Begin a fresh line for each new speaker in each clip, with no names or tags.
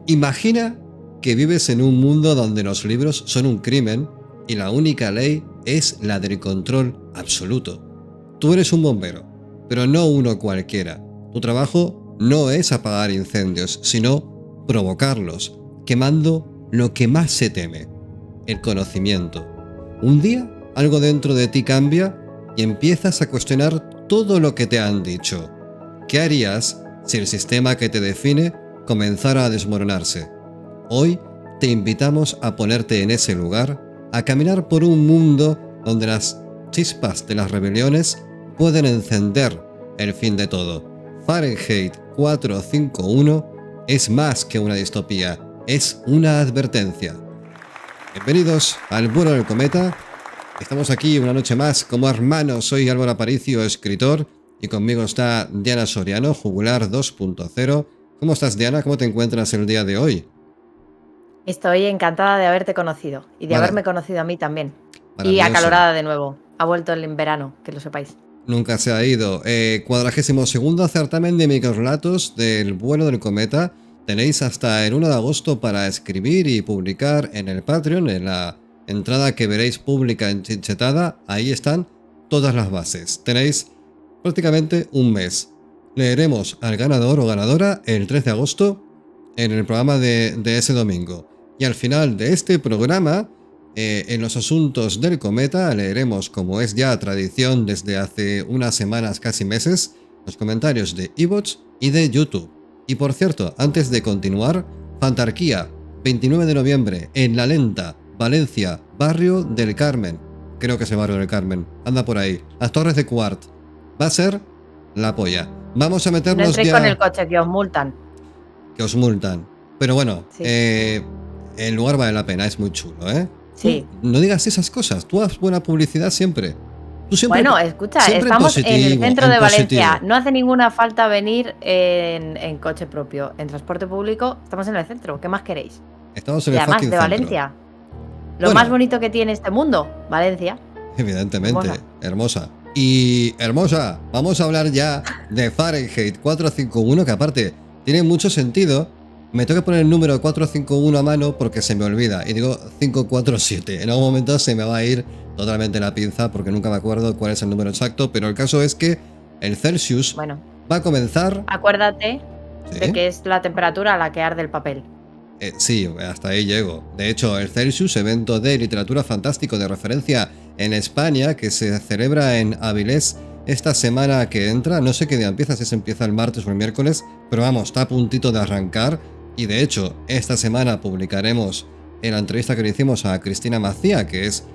Imagina que vives en un mundo donde los libros son un crimen y la única ley es la del control absoluto. Tú eres un bombero, pero no uno cualquiera. Tu trabajo no es apagar incendios, sino provocarlos, quemando lo que más se teme, el conocimiento. Un día, algo dentro de ti cambia y empiezas a cuestionar todo lo que te han dicho. ¿Qué harías si el sistema que te define comenzara a desmoronarse? Hoy te invitamos a ponerte en ese lugar, a caminar por un mundo donde las chispas de las rebeliones pueden encender el fin de todo. Fahrenheit 451 es más que una distopía, es una advertencia. Bienvenidos al vuelo del cometa. Estamos aquí una noche más como hermanos. Soy Álvaro Aparicio, escritor, y conmigo está Diana Soriano, Jugular 2.0. ¿Cómo estás, Diana? ¿Cómo te encuentras el día de hoy?
Estoy encantada de haberte conocido y de haberme conocido a mí también. Y acalorada de nuevo. Ha vuelto el verano, que lo sepáis.
Nunca se ha ido. 42º certamen de microrelatos del vuelo del cometa. Tenéis hasta el 1 de agosto para escribir y publicar en el Patreon, en la entrada que veréis pública en Chinchetada. Ahí están todas las bases. Tenéis prácticamente un mes. Leeremos al ganador o ganadora el 3 de agosto en el programa de ese domingo. Y al final de este programa, en los asuntos del cometa, leeremos, como es ya tradición desde hace unas semanas, casi meses, los comentarios de iVoox y de YouTube. Y por cierto, antes de continuar, Fantarquía, 29 de noviembre, en La Lenta, Valencia, Barrio del Carmen. Creo que es el Barrio del Carmen. Anda por ahí. Las Torres de Cuart. Va a ser la polla. Vamos a meternos
no entréis
ya...
con el coche, que os multan.
Que os multan. Pero bueno,
sí.
El lugar vale la pena, es muy chulo, ¿eh?
Sí.
Tú no digas esas cosas, tú haz buena publicidad siempre. Tú siempre
bueno, escucha, siempre estamos en el centro de Valencia. No hace ninguna falta venir en coche propio. En transporte público, estamos en el centro. ¿Qué más queréis?
Estamos en
y
el
además de
centro.
Valencia. Lo más bonito que tiene este mundo, Valencia.
Evidentemente, hermosa. Y hermosa, vamos a hablar ya de Fahrenheit 451, que aparte tiene mucho sentido. Me tengo que poner el número 451 a mano porque se me olvida. Y digo 547. En algún momento se me va a ir totalmente la pinza porque nunca me acuerdo cuál es el número exacto. Pero el caso es que el Celsius va a comenzar...
Acuérdate de que es la temperatura a la que arde el papel.
Sí, hasta ahí llego. De hecho, el Celsius, evento de literatura fantástico de referencia en España, que se celebra en Avilés esta semana que entra. No sé qué día empieza, si se empieza el martes o el miércoles, pero vamos, está a puntito de arrancar. Y de hecho, esta semana publicaremos en la entrevista que le hicimos a Cristina Macía, que es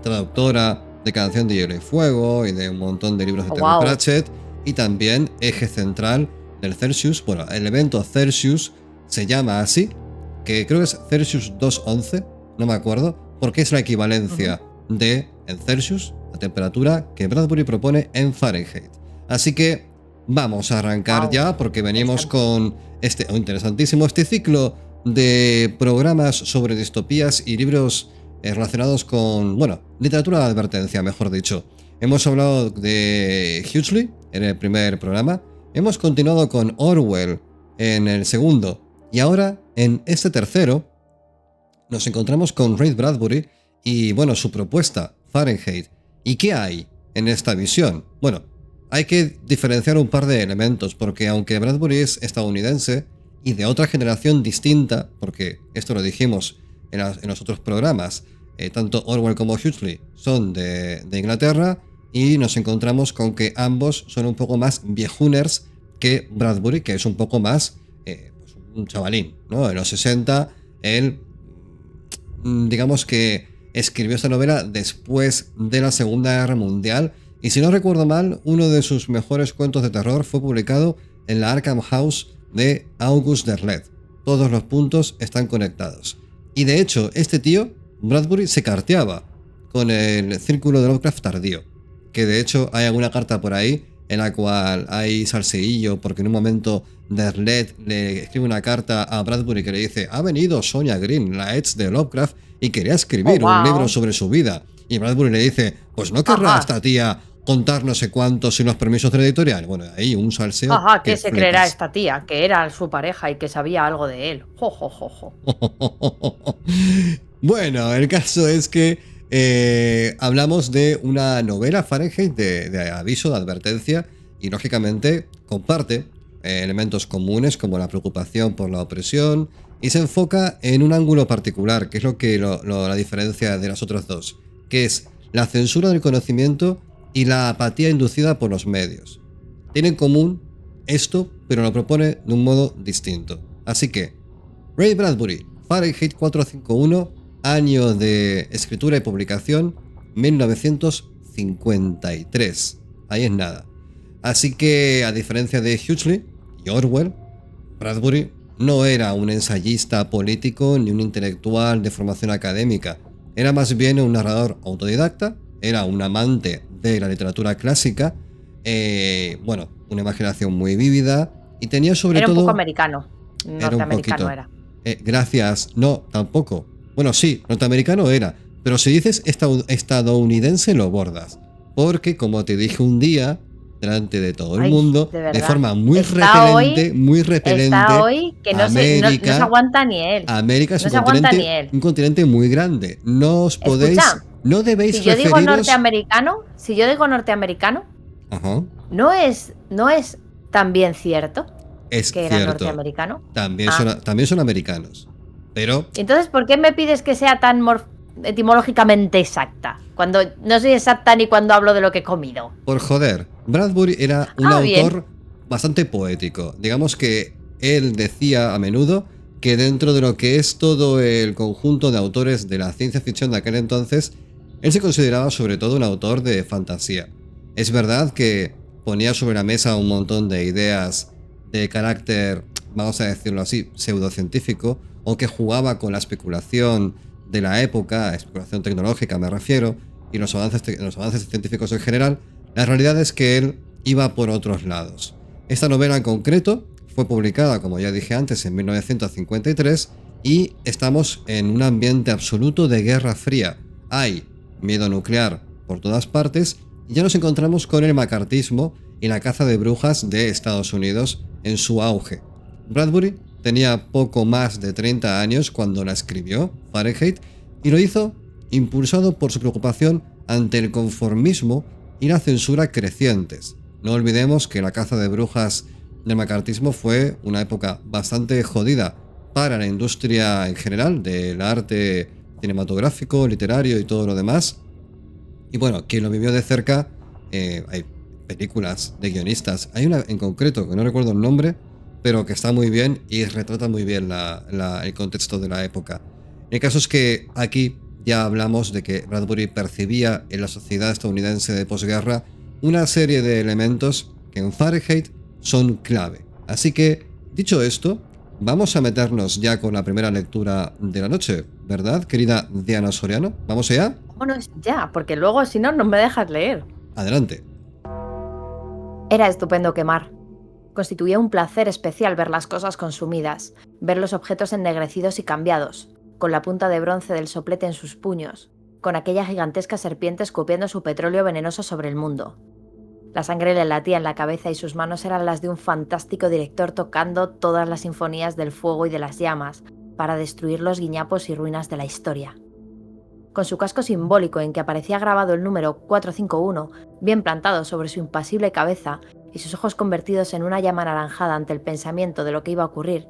traductora de Canción de Hielo y Fuego y de un montón de libros de Terry Pratchett, y también eje central del Celsius. Bueno, el evento Celsius se llama así, que creo que es Celsius 211, no me acuerdo, porque es la equivalencia de en Celsius, la temperatura que Bradbury propone en Fahrenheit. Así que vamos a arrancar ya, porque venimos con este interesantísimo ciclo de programas sobre distopías y libros relacionados con, bueno, literatura de advertencia, mejor dicho. Hemos hablado de Huxley en el primer programa, hemos continuado con Orwell en el segundo, y ahora en este tercero nos encontramos con Ray Bradbury y, bueno, su propuesta, Fahrenheit. ¿Y qué hay en esta visión? Bueno, hay que diferenciar un par de elementos, porque aunque Bradbury es estadounidense y de otra generación distinta, porque esto lo dijimos en los otros programas, tanto Orwell como Huxley son de Inglaterra, y nos encontramos con que ambos son un poco más viejuners que Bradbury, que es un poco más pues un chavalín, ¿no? En los 60, él, digamos que escribió esta novela después de la Segunda Guerra Mundial. Y si no recuerdo mal, uno de sus mejores cuentos de terror fue publicado en la Arkham House de August Derleth. Todos los puntos están conectados. Y de hecho, este tío, Bradbury, se carteaba con el círculo de Lovecraft tardío. Que de hecho hay alguna carta por ahí en la cual hay salseillo, porque en un momento Derleth le escribe una carta a Bradbury que le dice: ha venido Sonia Green, la ex de Lovecraft, y quería escribir un libro sobre su vida. Y Bradbury le dice: pues no querrá esta tía contar no sé cuántos sin los permisos de la editorial. Bueno, ahí un salseo.
Ajá, ¿qué se creerá esta tía? Que era su pareja y que sabía algo de él. Jo, jo, jo, jo.
Bueno, el caso es que hablamos de una novela Fahrenheit de aviso, de advertencia, y lógicamente comparte elementos comunes como la preocupación por la opresión, y se enfoca en un ángulo particular, que es lo que la diferencia de las otras dos, que es la censura del conocimiento y la apatía inducida por los medios. Tiene en común esto, pero lo propone de un modo distinto. Así que, Ray Bradbury, Fahrenheit 451, año de escritura y publicación, 1953. Ahí es nada. Así que, a diferencia de Huxley y Orwell, Bradbury no era un ensayista político ni un intelectual de formación académica. Era más bien un narrador autodidacta, era un amante de la literatura clásica, bueno, una imaginación muy vívida y tenía sobre todo...
Era un poco americano, norteamericano era.
Gracias, no, tampoco. Bueno, sí, norteamericano era, pero si dices estadounidense lo bordas, porque como te dije un día, delante de todo el mundo, de forma muy repelente,
está hoy que no se aguanta ni él.
América es un continente muy grande. No os podéis,
escucha,
no debéis
si yo
referiros...
digo norteamericano,
ajá,
no es también cierto
es
que
cierto.
Era norteamericano.
También son americanos. Pero...
Entonces, ¿por qué me pides que sea tan etimológicamente exacta? Cuando no soy exacta ni cuando hablo de lo que he comido.
Por joder, Bradbury era un autor bastante poético. Digamos que él decía a menudo que dentro de lo que es todo el conjunto de autores de la ciencia ficción de aquel entonces, él se consideraba sobre todo un autor de fantasía. Es verdad que ponía sobre la mesa un montón de ideas de carácter, vamos a decirlo así, pseudocientífico, o que jugaba con la especulación de la época, especulación tecnológica me refiero, y los avances científicos en general. La realidad es que él iba por otros lados. Esta novela en concreto fue publicada, como ya dije antes, en 1953 y estamos en un ambiente absoluto de Guerra Fría. Hay miedo nuclear por todas partes y ya nos encontramos con el macartismo y la caza de brujas de Estados Unidos en su auge. Bradbury tenía poco más de 30 años cuando la escribió, Fahrenheit, y lo hizo impulsado por su preocupación ante el conformismo y la censura crecientes. No olvidemos que la caza de brujas del macartismo fue una época bastante jodida para la industria en general del arte cinematográfico, literario y todo lo demás. Y bueno, quien lo vivió de cerca, hay películas de guionistas. Hay una en concreto, que no recuerdo el nombre, pero que está muy bien y retrata muy bien el contexto de la época. El caso es que aquí ya hablamos de que Bradbury percibía en la sociedad estadounidense de posguerra una serie de elementos que en Fahrenheit son clave. Así que, dicho esto, vamos a meternos ya con la primera lectura de la noche, ¿verdad, querida Diana Soriano? ¿Vamos allá?
Vámonos ya, porque luego si no, no me dejas leer.
Adelante.
Era estupendo quemar. Constituía un placer especial ver las cosas consumidas, ver los objetos ennegrecidos y cambiados, con la punta de bronce del soplete en sus puños, con aquella gigantesca serpiente escupiendo su petróleo venenoso sobre el mundo. La sangre le latía en la cabeza y sus manos eran las de un fantástico director tocando todas las sinfonías del fuego y de las llamas para destruir los guiñapos y ruinas de la historia. Con su casco simbólico en que aparecía grabado el número 451, bien plantado sobre su impasible cabeza y sus ojos convertidos en una llama anaranjada ante el pensamiento de lo que iba a ocurrir,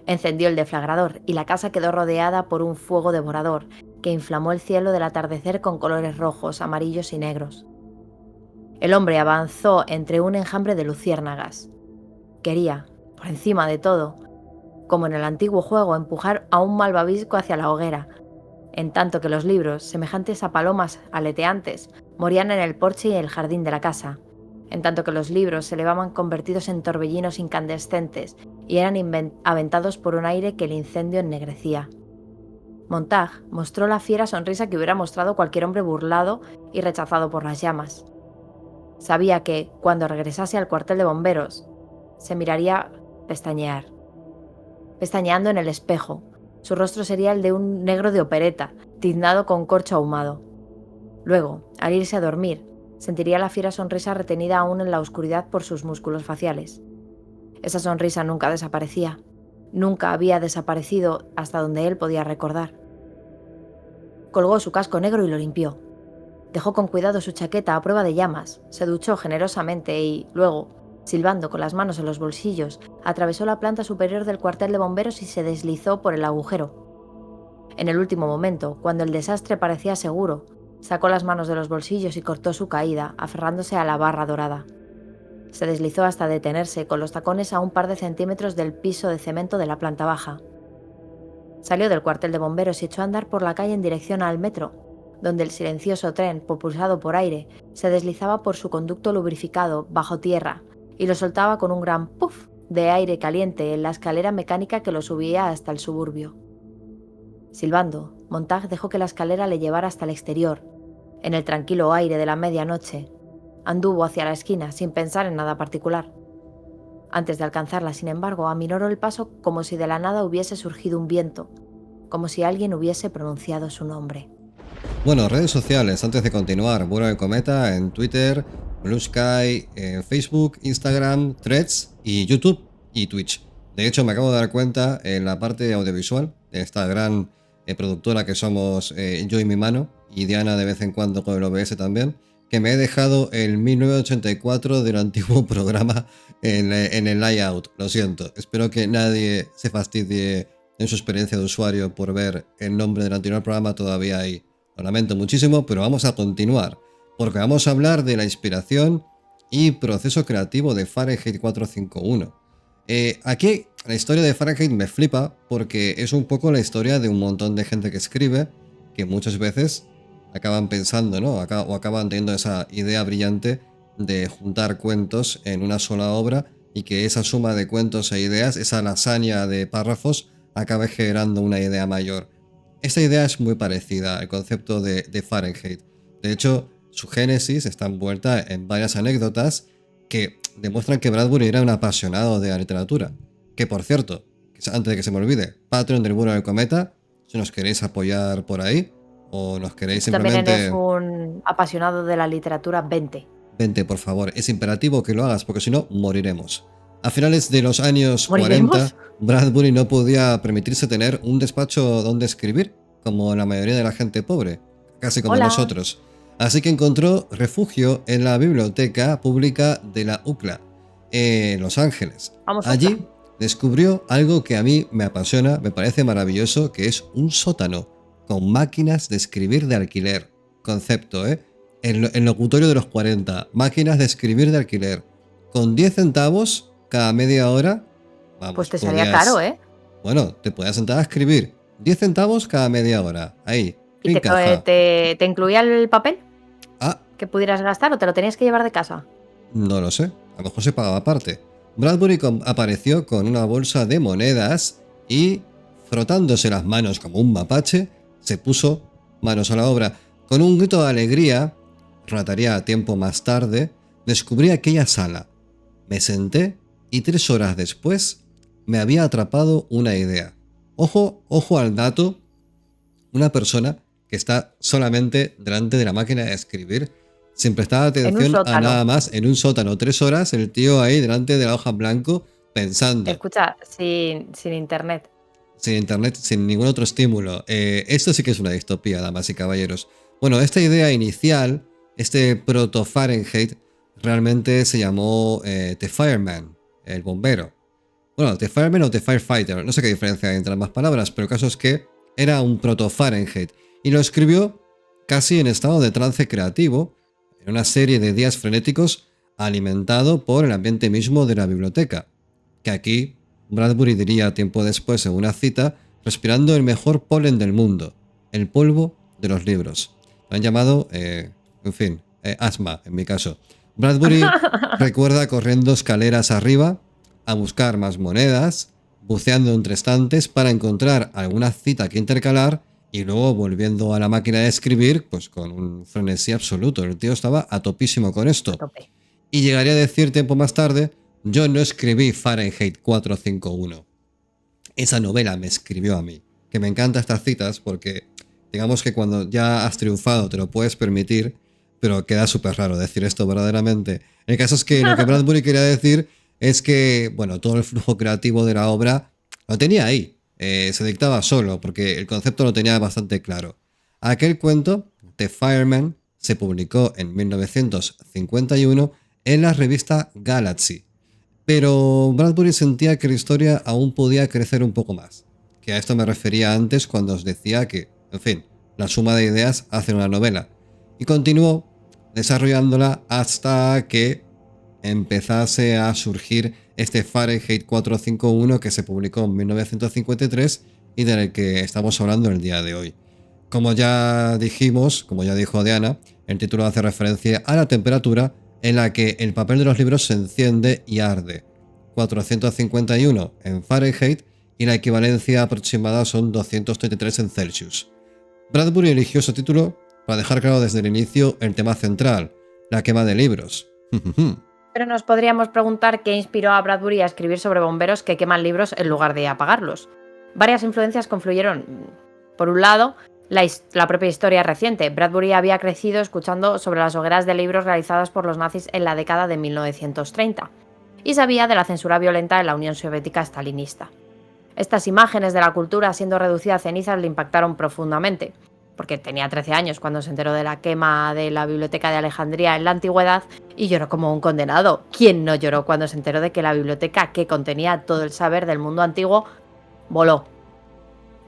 encendió el deflagrador y la casa quedó rodeada por un fuego devorador que inflamó el cielo del atardecer con colores rojos, amarillos y negros. El hombre avanzó entre un enjambre de luciérnagas. Quería, por encima de todo, como en el antiguo juego, empujar a un malvavisco hacia la hoguera, en tanto que los libros, semejantes a palomas aleteantes, morían en el porche y el jardín de la casa, en tanto que los libros se elevaban convertidos en torbellinos incandescentes y eran aventados por un aire que el incendio ennegrecía. Montag mostró la fiera sonrisa que hubiera mostrado cualquier hombre burlado y rechazado por las llamas. Sabía que, cuando regresase al cuartel de bomberos, se miraría pestañear. Pestañeando en el espejo, su rostro sería el de un negro de opereta, tiznado con corcho ahumado. Luego, al irse a dormir, Sentiría la fiera sonrisa retenida aún en la oscuridad por sus músculos faciales. Esa sonrisa nunca desaparecía. Nunca había desaparecido hasta donde él podía recordar. Colgó su casco negro y lo limpió. Dejó con cuidado su chaqueta a prueba de llamas, se duchó generosamente y, luego, silbando con las manos en los bolsillos, atravesó la planta superior del cuartel de bomberos y se deslizó por el agujero. En el último momento, cuando el desastre parecía seguro, sacó las manos de los bolsillos y cortó su caída, aferrándose a la barra dorada. Se deslizó hasta detenerse, con los tacones a un par de centímetros del piso de cemento de la planta baja. Salió del cuartel de bomberos y echó a andar por la calle en dirección al metro, donde el silencioso tren, propulsado por aire, se deslizaba por su conducto lubrificado bajo tierra y lo soltaba con un gran puff de aire caliente en la escalera mecánica que lo subía hasta el suburbio. Silbando, Montag dejó que la escalera le llevara hasta el exterior. En el tranquilo aire de la medianoche, anduvo hacia la esquina sin pensar en nada particular. Antes de alcanzarla, sin embargo, aminoró el paso como si de la nada hubiese surgido un viento, como si alguien hubiese pronunciado su nombre.
Bueno, redes sociales, antes de continuar, Vuelo del Cometa en Twitter, Blue Sky, Facebook, Instagram, Threads y YouTube y Twitch. De hecho, me acabo de dar cuenta en la parte audiovisual de esta gran productora que somos yo y mi mano, y Diana de vez en cuando con el OBS también, que me he dejado el 1984 del antiguo programa en el layout. Lo siento, espero que nadie se fastidie en su experiencia de usuario por ver el nombre del anterior programa todavía ahí. Lo lamento muchísimo, pero vamos a continuar, porque vamos a hablar de la inspiración y proceso creativo de Fahrenheit 451. Aquí la historia de Fahrenheit me flipa porque es un poco la historia de un montón de gente que escribe, que muchas veces acaban pensando, ¿no? O acaban teniendo esa idea brillante de juntar cuentos en una sola obra y que esa suma de cuentos e ideas, esa lasaña de párrafos, acabe generando una idea mayor. Esta idea es muy parecida al concepto de Fahrenheit. De hecho, su génesis está envuelta en varias anécdotas que demuestran que Bradbury era un apasionado de la literatura. Que, por cierto, antes de que se me olvide, Patreon del Vuelo del Cometa, si nos queréis apoyar por ahí, o nos queréis simplemente...
También eres un apasionado de la literatura, vente.
Vente, por favor. Es imperativo que lo hagas, porque si no, moriremos. A finales de los años
¿Moriremos?
40, Bradbury no podía permitirse tener un despacho donde escribir, como la mayoría de la gente pobre, casi como nosotros. Así que encontró refugio en la biblioteca pública de la UCLA, en Los Ángeles. Allí descubrió algo que a mí me apasiona, me parece maravilloso, que es un sótano con máquinas de escribir de alquiler. Concepto, ¿eh? El locutorio de los 40, máquinas de escribir de alquiler. Con 10 centavos cada media hora. Vamos,
pues te salía caro, ¿eh?
Bueno, te podías sentar a escribir. 10 centavos cada media hora. Ahí.
¿Y te incluía el papel?
Ah.
¿Que pudieras gastar o te lo tenías que llevar de casa?
No lo sé. A lo mejor se pagaba aparte. Bradbury apareció con una bolsa de monedas y, frotándose las manos como un mapache, se puso manos a la obra. Con un grito de alegría, relataría tiempo más tarde, descubrí aquella sala. Me senté y 3 horas después me había atrapado una idea. Ojo al dato, una persona que está solamente delante de la máquina de escribir, sin prestar atención a nada más, en un sótano, 3 horas, el tío ahí delante de la hoja en blanco pensando.
Escucha, sin internet.
Sin internet, sin ningún otro estímulo. Esto sí que es una distopía, damas y caballeros. Bueno, esta idea inicial, este proto-Fahrenheit, realmente se llamó The Fireman, el bombero. Bueno, The Fireman o The Firefighter, no sé qué diferencia hay entre ambas palabras, pero el caso es que era un proto-Fahrenheit. Y lo escribió casi en estado de trance creativo, en una serie de días frenéticos alimentado por el ambiente mismo de la biblioteca. Que aquí Bradbury diría tiempo después en una cita, respirando el mejor polen del mundo, el polvo de los libros. Lo han llamado, asma en mi caso. Bradbury recuerda corriendo escaleras arriba a buscar más monedas, buceando entre estantes para encontrar alguna cita que intercalar y luego volviendo a la máquina de escribir, pues con un frenesí absoluto. El tío estaba a topísimo con esto. Y llegaría a decir tiempo más tarde: yo no escribí Fahrenheit 451. Esa novela me escribió a mí. Que me encantan estas citas porque, digamos que cuando ya has triunfado te lo puedes permitir, pero queda súper raro decir esto verdaderamente. El caso es que lo que Bradbury quería decir es que, bueno, todo el flujo creativo de la obra lo tenía ahí, se dictaba solo, porque el concepto lo tenía bastante claro. Aquel cuento, The Fireman, se publicó en 1951 en la revista Galaxy, pero Bradbury sentía que la historia aún podía crecer un poco más, que a esto me refería antes cuando os decía que, en fin, la suma de ideas hace una novela, y continuó desarrollándola hasta que empezase a surgir este Fahrenheit 451 que se publicó en 1953 y del que estamos hablando el día de hoy. Como ya dijimos, como ya dijo Diana, el título hace referencia a la temperatura en la que el papel de los libros se enciende y arde. 451 en Fahrenheit y la equivalencia aproximada son 233 en Celsius. Bradbury eligió ese título para dejar claro desde el inicio el tema central, la quema de libros.
Pero nos podríamos preguntar qué inspiró a Bradbury a escribir sobre bomberos que queman libros en lugar de apagarlos. Varias influencias confluyeron. Por un lado, la propia historia reciente. Bradbury había crecido escuchando sobre las hogueras de libros realizadas por los nazis en la década de 1930 y sabía de la censura violenta en la Unión Soviética stalinista. Estas imágenes de la cultura siendo reducida a cenizas le impactaron profundamente, porque tenía 13 años cuando se enteró de la quema de la biblioteca de Alejandría en la antigüedad y lloró como un condenado. ¿Quién no lloró cuando se enteró de que la biblioteca, que contenía todo el saber del mundo antiguo, voló?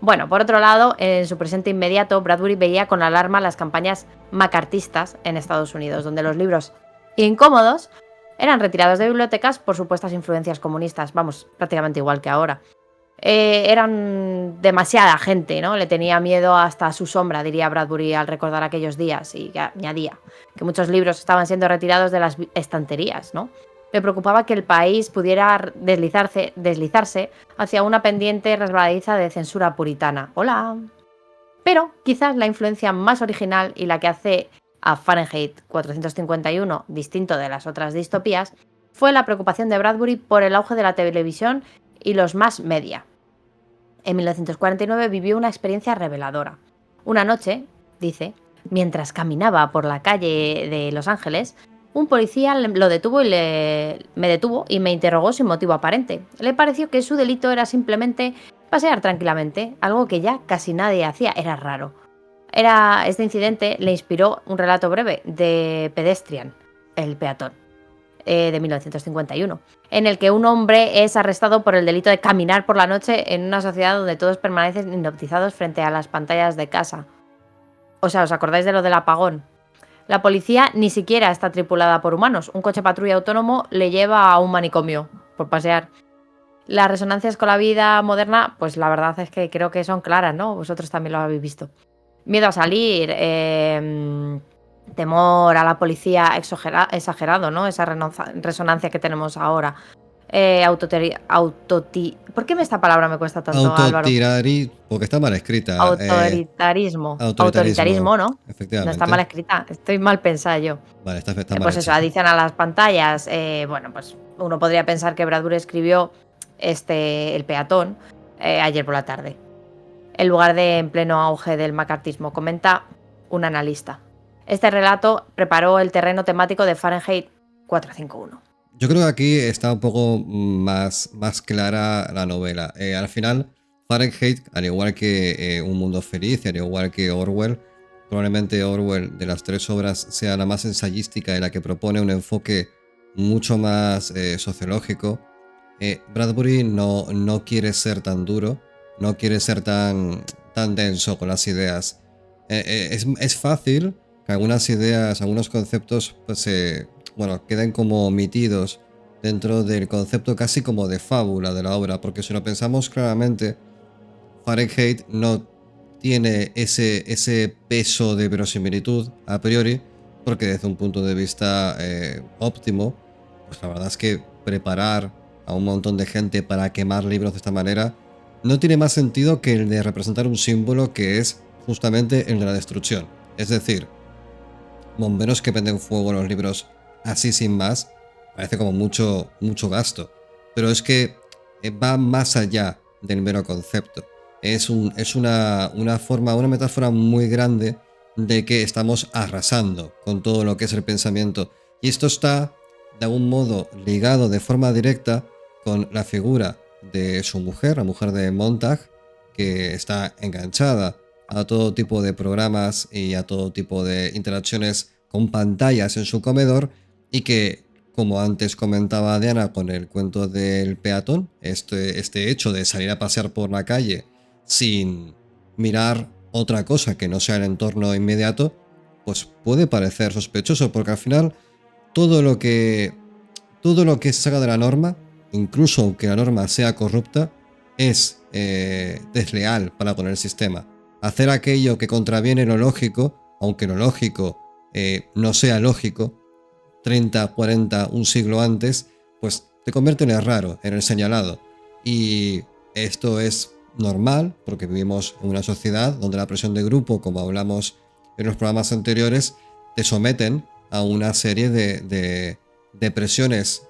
Bueno, por otro lado, en su presente inmediato, Bradbury veía con alarma las campañas macartistas en Estados Unidos, donde los libros incómodos eran retirados de bibliotecas por supuestas influencias comunistas, vamos, prácticamente igual que ahora. Eran demasiada gente, ¿no? Le tenía miedo hasta a su sombra, diría Bradbury al recordar aquellos días, y añadía que muchos libros estaban siendo retirados de las estanterías, ¿no? Le preocupaba que el país pudiera deslizarse hacia una pendiente resbaladiza de censura puritana. ¡Hola! Pero quizás la influencia más original y la que hace a Fahrenheit 451 distinto de las otras distopías fue la preocupación de Bradbury por el auge de la televisión y los mass media. En 1949 vivió una experiencia reveladora. Una noche, dice, mientras caminaba por la calle de Los Ángeles, un policía me detuvo y me interrogó sin motivo aparente. Le pareció que su delito era simplemente pasear tranquilamente, algo que ya casi nadie hacía, era raro. Este incidente le inspiró un relato breve de Pedestrian, el peatón, de 1951, en el que un hombre es arrestado por el delito de caminar por la noche en una sociedad donde todos permanecen hipnotizados frente a las pantallas de casa. O sea, ¿os acordáis de lo del apagón? La policía ni siquiera está tripulada por humanos. Un coche patrulla autónomo le lleva a un manicomio por pasear. Las resonancias con la vida moderna, pues la verdad es que creo que son claras, ¿no? Vosotros también lo habéis visto. Miedo a salir, temor a la policía exagerado, ¿no? Esa resonancia que tenemos ahora. ¿Por qué esta palabra me cuesta tanto, Álvaro?
Porque está mal escrita.
Autoritarismo, ¿no?
Efectivamente.
No está mal escrita, estoy mal pensada yo.
Vale, está mal
pues
hecha.
eso, adicción a las pantallas. Bueno, pues uno podría pensar que Bradbury escribió El peatón ayer por la tarde, en lugar de en pleno auge del macartismo, comenta un analista. Este relato preparó el terreno temático de Fahrenheit 451.
Yo creo que aquí está un poco más clara la novela. Al final, Fahrenheit, al igual que Un Mundo Feliz, al igual que Orwell, probablemente Orwell de las tres obras sea la más ensayística y la que propone un enfoque mucho más sociológico. Bradbury no quiere ser tan duro, no quiere ser tan denso con las ideas. Es fácil que algunas ideas, algunos conceptos, pues queden como omitidos dentro del concepto casi como de fábula de la obra, porque si lo pensamos claramente, Fahrenheit no tiene ese peso de verosimilitud a priori, porque desde un punto de vista óptimo, pues la verdad es que preparar a un montón de gente para quemar libros de esta manera no tiene más sentido que el de representar un símbolo que es justamente el de la destrucción. Es decir, bomberos que prenden fuego los libros así sin más, parece como mucho gasto. Pero es que va más allá del mero concepto. Es una metáfora muy grande de que estamos arrasando con todo lo que es el pensamiento. Y esto está de algún modo ligado de forma directa con la figura de su mujer, la mujer de Montag, que está enganchada a todo tipo de programas y a todo tipo de interacciones con pantallas en su comedor, y que, como antes comentaba Diana con el cuento del peatón, este hecho de salir a pasear por la calle sin mirar otra cosa que no sea el entorno inmediato, pues puede parecer sospechoso, porque al final todo lo que se saca de la norma, incluso aunque la norma sea corrupta, es desleal para con el sistema. Hacer aquello que contraviene lo lógico, aunque lo lógico no sea lógico, 30, 40, un siglo antes, pues te convierte en el raro, en el señalado. Y esto es normal porque vivimos en una sociedad donde la presión de grupo, como hablamos en los programas anteriores, te someten a una serie de presiones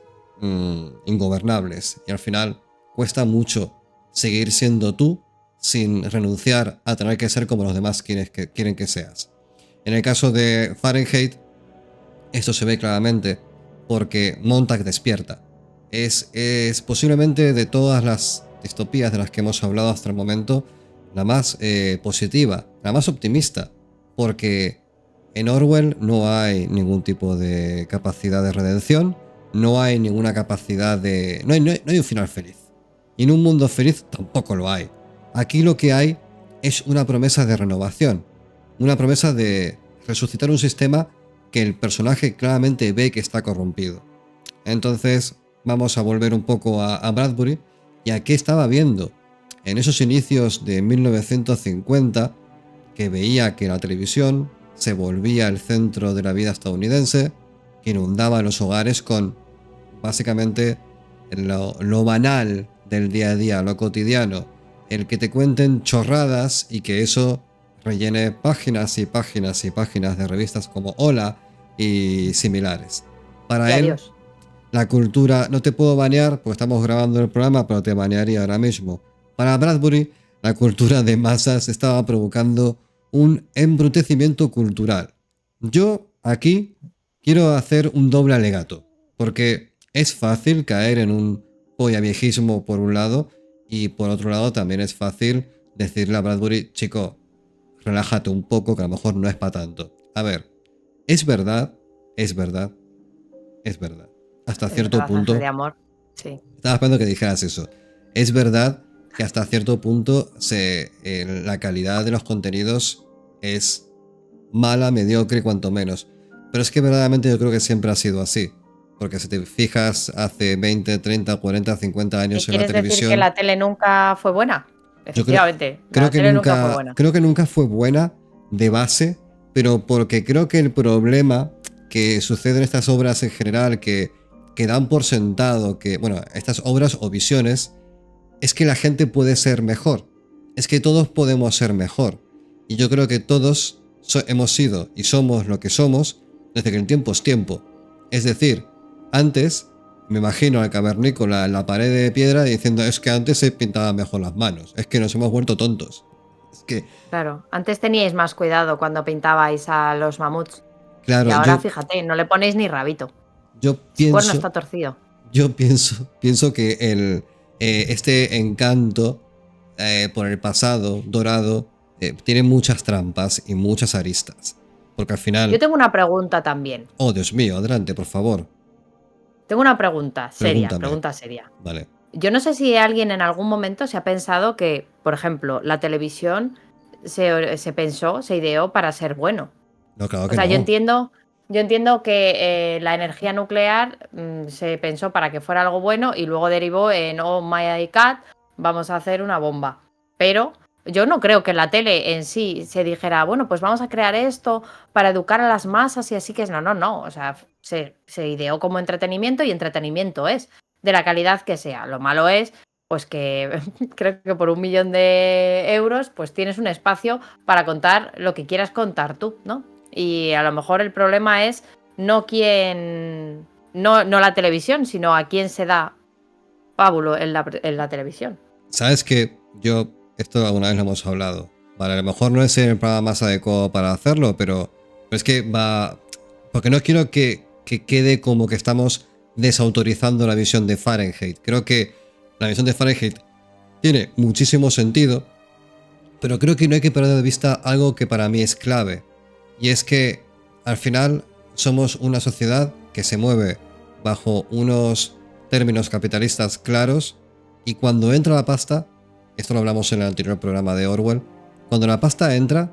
ingobernables, y al final cuesta mucho seguir siendo tú sin renunciar a tener que ser como los demás quieren que seas. En el caso de Fahrenheit, esto se ve claramente porque Montag despierta. Es posiblemente de todas las distopías de las que hemos hablado hasta el momento la más positiva, la más optimista, porque en Orwell no hay ningún tipo de capacidad de redención, no hay ninguna capacidad de... No hay un final feliz. Y en un mundo feliz tampoco lo hay. Aquí lo que hay es una promesa de renovación, una promesa de resucitar un sistema que el personaje claramente ve que está corrompido. Entonces vamos a volver un poco a Bradbury y a qué estaba viendo en esos inicios de 1950, que veía que la televisión se volvía el centro de la vida estadounidense, que inundaba los hogares con básicamente lo banal del día a día, lo cotidiano, el que te cuenten chorradas y que eso rellene páginas y páginas y páginas de revistas como Hola y similares. Para
Y
él,
adiós.
la cultura, no te puedo banear porque estamos grabando el programa, pero te banearía ahora mismo. Para Bradbury, la cultura de masas estaba provocando un embrutecimiento cultural. Yo aquí quiero hacer un doble alegato, porque es fácil caer en un viejismo por un lado, y por otro lado también es fácil decirle a Bradbury, chico, relájate un poco, que a lo mejor no es para tanto. A ver, es verdad, es verdad, es verdad. Hasta
Es
cierto
verdad, Ángel de
punto,
Amor. Sí,
estaba esperando que dijeras eso. Es verdad que hasta cierto punto la calidad de los contenidos es mala, mediocre, cuanto menos. Pero es que verdaderamente yo creo que siempre ha sido así. Porque si te fijas hace 20, 30, 40, 50
¿qué
años en la
quieres decir, que
televisión,
la tele nunca fue buena?
yo creo,
Efectivamente, la tele nunca fue buena.
creo que nunca fue buena de base, pero porque creo que el problema que sucede en estas obras en general, que dan por sentado que, bueno, estas obras o visiones, es que la gente puede ser mejor. Es que todos podemos ser mejor. Y yo creo que todos hemos sido y somos lo que somos desde que el tiempo es tiempo. Es decir, antes me imagino al cavernícola en la pared de piedra diciendo, es que antes se pintaban mejor las manos, es que nos hemos vuelto tontos. Es que,
Claro, antes teníais más cuidado cuando pintabais a los mamuts. Y
claro,
ahora, fíjate, no le ponéis ni rabito.
yo
Ese cuerno
pienso,
está torcido.
pienso que este encanto por el pasado dorado tiene muchas trampas y muchas aristas. Porque al
Yo
final,
tengo una pregunta también.
oh Dios mío, adelante, por favor,
Tengo una pregunta seria,
pregúntame.
pregunta seria.
Vale.
Yo no sé si alguien en algún momento se ha pensado que, por ejemplo, la televisión se ideó para ser bueno.
No, claro
O
que
sea, yo
no.
entiendo que la energía nuclear se pensó para que fuera algo bueno y luego derivó en, oh my God, vamos a hacer una bomba. Pero yo no creo que la tele en sí se dijera, bueno, pues vamos a crear esto para educar a las masas y así que es. No, no, no. O sea, se ideó como entretenimiento y entretenimiento es, de la calidad que sea. Lo malo es, pues que creo que por 1 millón de euros, pues tienes un espacio para contar lo que quieras contar tú, ¿no? Y a lo mejor el problema es no no la televisión, sino a quién se da pábulo en la televisión.
Sabes que esto alguna vez lo hemos hablado. Vale, a lo mejor no es el programa más adecuado para hacerlo, pero es que va... Porque no quiero que quede como que estamos desautorizando la visión de Fahrenheit. Creo que la visión de Fahrenheit tiene muchísimo sentido, pero creo que no hay que perder de vista algo que para mí es clave. Y es que al final somos una sociedad que se mueve bajo unos términos capitalistas claros, y cuando entra la pasta, esto lo hablamos en el anterior programa de Orwell, cuando la pasta entra,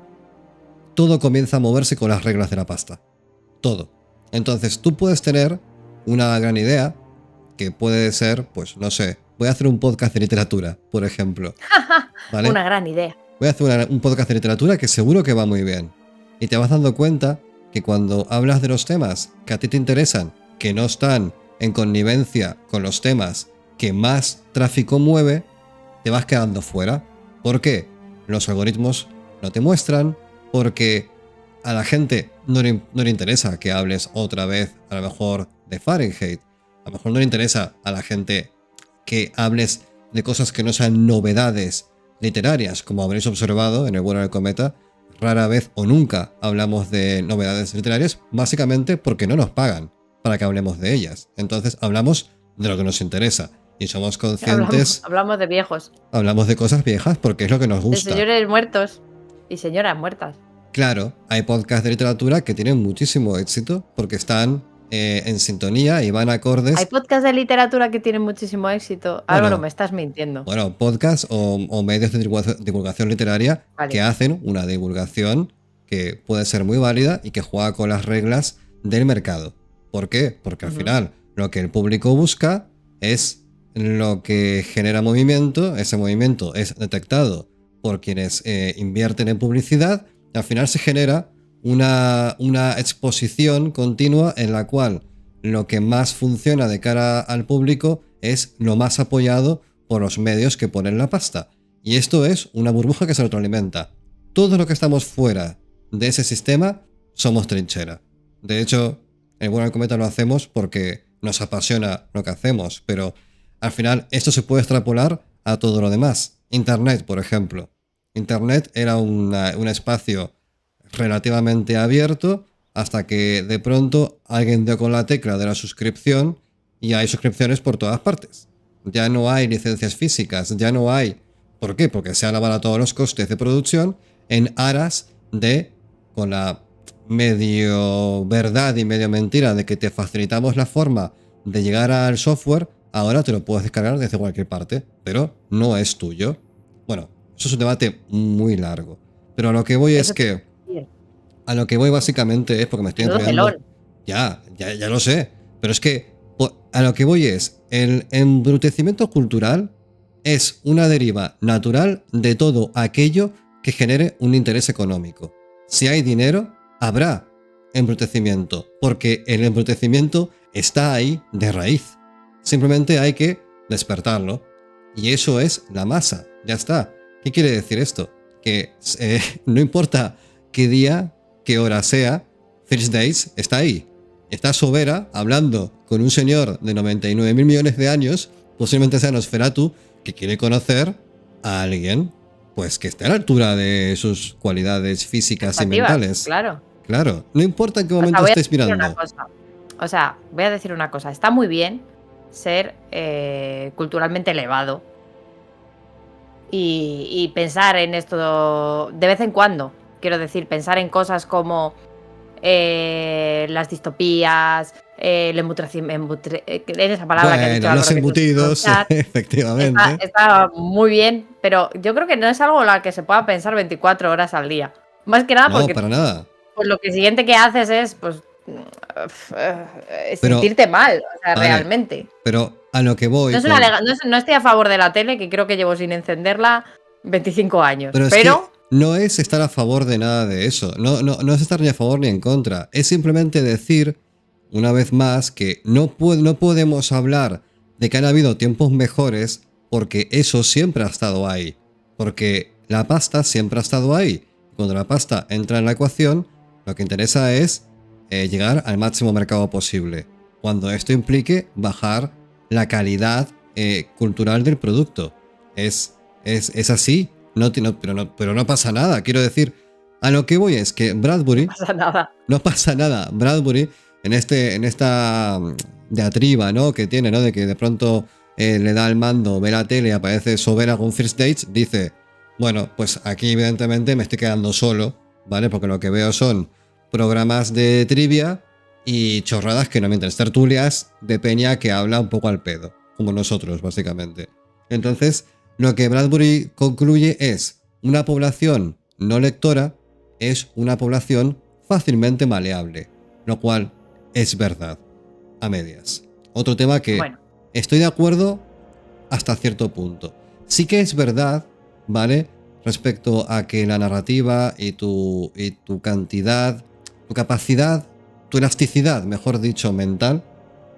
todo comienza a moverse con las reglas de la pasta. Todo. Entonces tú puedes tener una gran idea, que puede ser, pues no sé, voy a hacer un podcast de literatura, por ejemplo. ¿Vale?
Una gran idea.
Voy a hacer un podcast de literatura que seguro que va muy bien. Y te vas dando cuenta que cuando hablas de los temas que a ti te interesan, que no están en connivencia con los temas que más tráfico mueve, te vas quedando fuera. ¿Por qué? Los algoritmos no te muestran, porque a la gente no le interesa que hables otra vez, a lo mejor, de Fahrenheit. A lo mejor no le interesa a la gente que hables de cosas que no sean novedades literarias. Como habréis observado en El vuelo del cometa, rara vez o nunca hablamos de novedades literarias, básicamente porque no nos pagan para que hablemos de ellas. Entonces hablamos de lo que nos interesa y somos conscientes.
Hablamos de viejos.
Hablamos de cosas viejas porque es lo que nos
De
gusta.
señores muertos y señoras muertas.
Claro, hay podcasts de literatura que tienen muchísimo éxito porque están en sintonía y van acordes.
Hay podcasts de literatura que tienen muchísimo éxito. Álvaro, me estás mintiendo.
Bueno, podcasts o medios de divulgación literaria, vale, que hacen una divulgación que puede ser muy válida y que juega con las reglas del mercado. ¿Por qué? Porque al final lo que el público busca es lo que genera movimiento. Ese movimiento es detectado por quienes invierten en publicidad. Al final se genera una exposición continua en la cual lo que más funciona de cara al público es lo más apoyado por los medios que ponen la pasta. Y esto es una burbuja que se retroalimenta. Todo lo que estamos fuera de ese sistema somos trinchera. De hecho, en Vuelo al Cometa lo hacemos porque nos apasiona lo que hacemos, pero al final esto se puede extrapolar a todo lo demás. Internet, por ejemplo. Internet era un espacio relativamente abierto hasta que de pronto alguien dio con la tecla de la suscripción y hay suscripciones por todas partes. Ya no hay licencias físicas, ya no hay... ¿Por qué? Porque se han abaratado los costes de producción en aras de, con la medio verdad y medio mentira de que te facilitamos la forma de llegar al software, ahora te lo puedes descargar desde cualquier parte, pero no es tuyo. Bueno, eso es un debate muy largo. Pero a lo que voy es que... A lo que voy básicamente es porque me estoy enrollando. Ya lo sé. Pero es que a lo que voy es, el embrutecimiento cultural es una deriva natural de todo aquello que genere un interés económico. Si hay dinero, habrá embrutecimiento, porque el embrutecimiento está ahí de raíz. Simplemente hay que despertarlo. Y eso es la masa. Ya está. ¿Qué quiere decir esto? Que no importa qué día, qué hora sea, First Days está ahí. Está Sobera hablando con un señor de 99.000 millones de años, posiblemente sea Nosferatu, que quiere conocer a alguien pues que esté a la altura de sus cualidades físicas y mentales. Claro, no importa en qué momento estés mirando.
O sea, voy a decir una cosa. Está muy bien ser culturalmente elevado y pensar en esto de vez en cuando. Quiero decir, pensar en cosas como las distopías, el esa palabra que ha dicho
los embutidos, efectivamente.
Está muy bien, pero yo creo que no es algo en lo que se pueda pensar 24 horas al día. Más que nada porque...
No, para nada.
Pues lo que siguiente que haces es, pues, sentirte mal, o sea, vale, realmente.
Pero a lo que voy...
No estoy a favor de la tele, que creo que llevo sin encenderla 25 años, pero
no es estar a favor de nada de eso. No es estar ni a favor ni en contra. Es simplemente decir, una vez más, que no podemos hablar de que han habido tiempos mejores porque eso siempre ha estado ahí. Porque la pasta siempre ha estado ahí. Cuando la pasta entra en la ecuación, lo que interesa es llegar al máximo mercado posible. Cuando esto implique bajar la calidad cultural del producto. Es así. Pero no pasa nada. Quiero decir, a lo que voy es que Bradbury...
No pasa nada.
No pasa nada. Bradbury, en esta diatriba, ¿no?, que tiene, ¿no?, de que de pronto le da el mando, ve la tele y aparece Sobera con First Dates, dice, bueno, pues aquí evidentemente me estoy quedando solo, ¿vale? Porque lo que veo son programas de trivia y chorradas que no me interesan, tertulias de peña que habla un poco al pedo, como nosotros, básicamente. Entonces, lo que Bradbury concluye es, una población no lectora es una población fácilmente maleable, lo cual es verdad, a medias. Otro tema que
Bueno,
estoy de acuerdo hasta cierto punto. Sí que es verdad, ¿vale?, respecto a que la narrativa y tu cantidad, tu capacidad, tu elasticidad, mejor dicho, mental,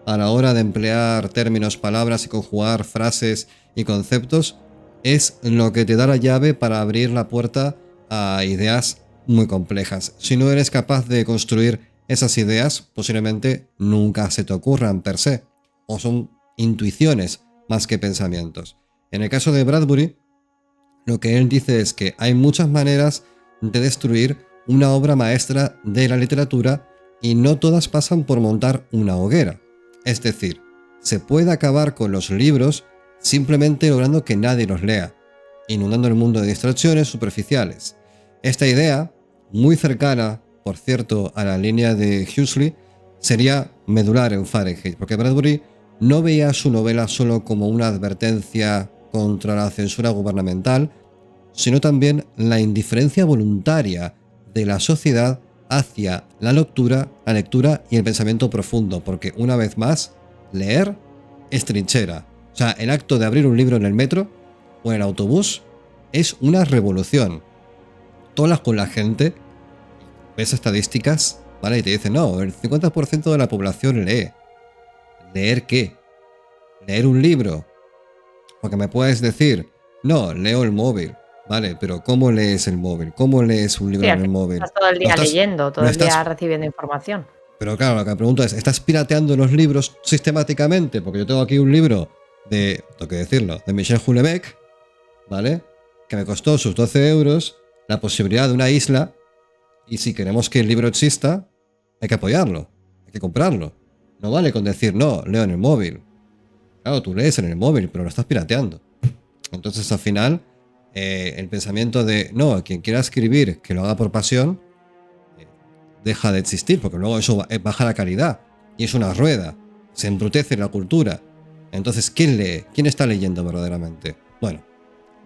a la hora de emplear términos, palabras y conjugar frases y conceptos, es lo que te da la llave para abrir la puerta a ideas muy complejas. Si no eres capaz de construir esas ideas, posiblemente nunca se te ocurran per se, o son intuiciones más que pensamientos. En el caso de Bradbury, lo que él dice es que hay muchas maneras de destruir una obra maestra de la literatura y no todas pasan por montar una hoguera. Es decir, se puede acabar con los libros simplemente logrando que nadie los lea, inundando el mundo de distracciones superficiales. Esta idea, muy cercana, por cierto, a la línea de Huxley, sería medular en Fahrenheit, porque Bradbury no veía su novela solo como una advertencia contra la censura gubernamental, sino también la indiferencia voluntaria de la sociedad hacia la lectura y el pensamiento profundo, porque una vez más, leer es trinchera. O sea, el acto de abrir un libro en el metro o en el autobús es una revolución. Tú hablas con la gente, ves estadísticas, ¿vale?, y te dicen, no, el 50% de la población lee. ¿Leer qué? ¿Leer un libro? Porque me puedes decir, no, leo el móvil. Vale, pero ¿cómo lees el móvil? ¿Cómo lees un libro
sí,
en
al
el
final
móvil?
estás todo el día leyendo, todo
lo
el
estás,
día recibiendo información.
pero claro, lo que me pregunto es, ¿estás pirateando los libros sistemáticamente? Porque yo tengo aquí un libro de, tengo que decirlo, de Michel Houellebecq, ¿vale?, que me costó sus 12 euros, la posibilidad de una isla, y si queremos que el libro exista, hay que apoyarlo, hay que comprarlo. No vale con decir, no, leo en el móvil. Claro, tú lees en el móvil, pero lo estás pirateando. Entonces, al final, el pensamiento de, no, quien quiera escribir, que lo haga por pasión, deja de existir, porque luego eso baja la calidad. Y es una rueda. Se embrutece la cultura. Entonces, ¿quién lee? ¿Quién está leyendo verdaderamente? Bueno,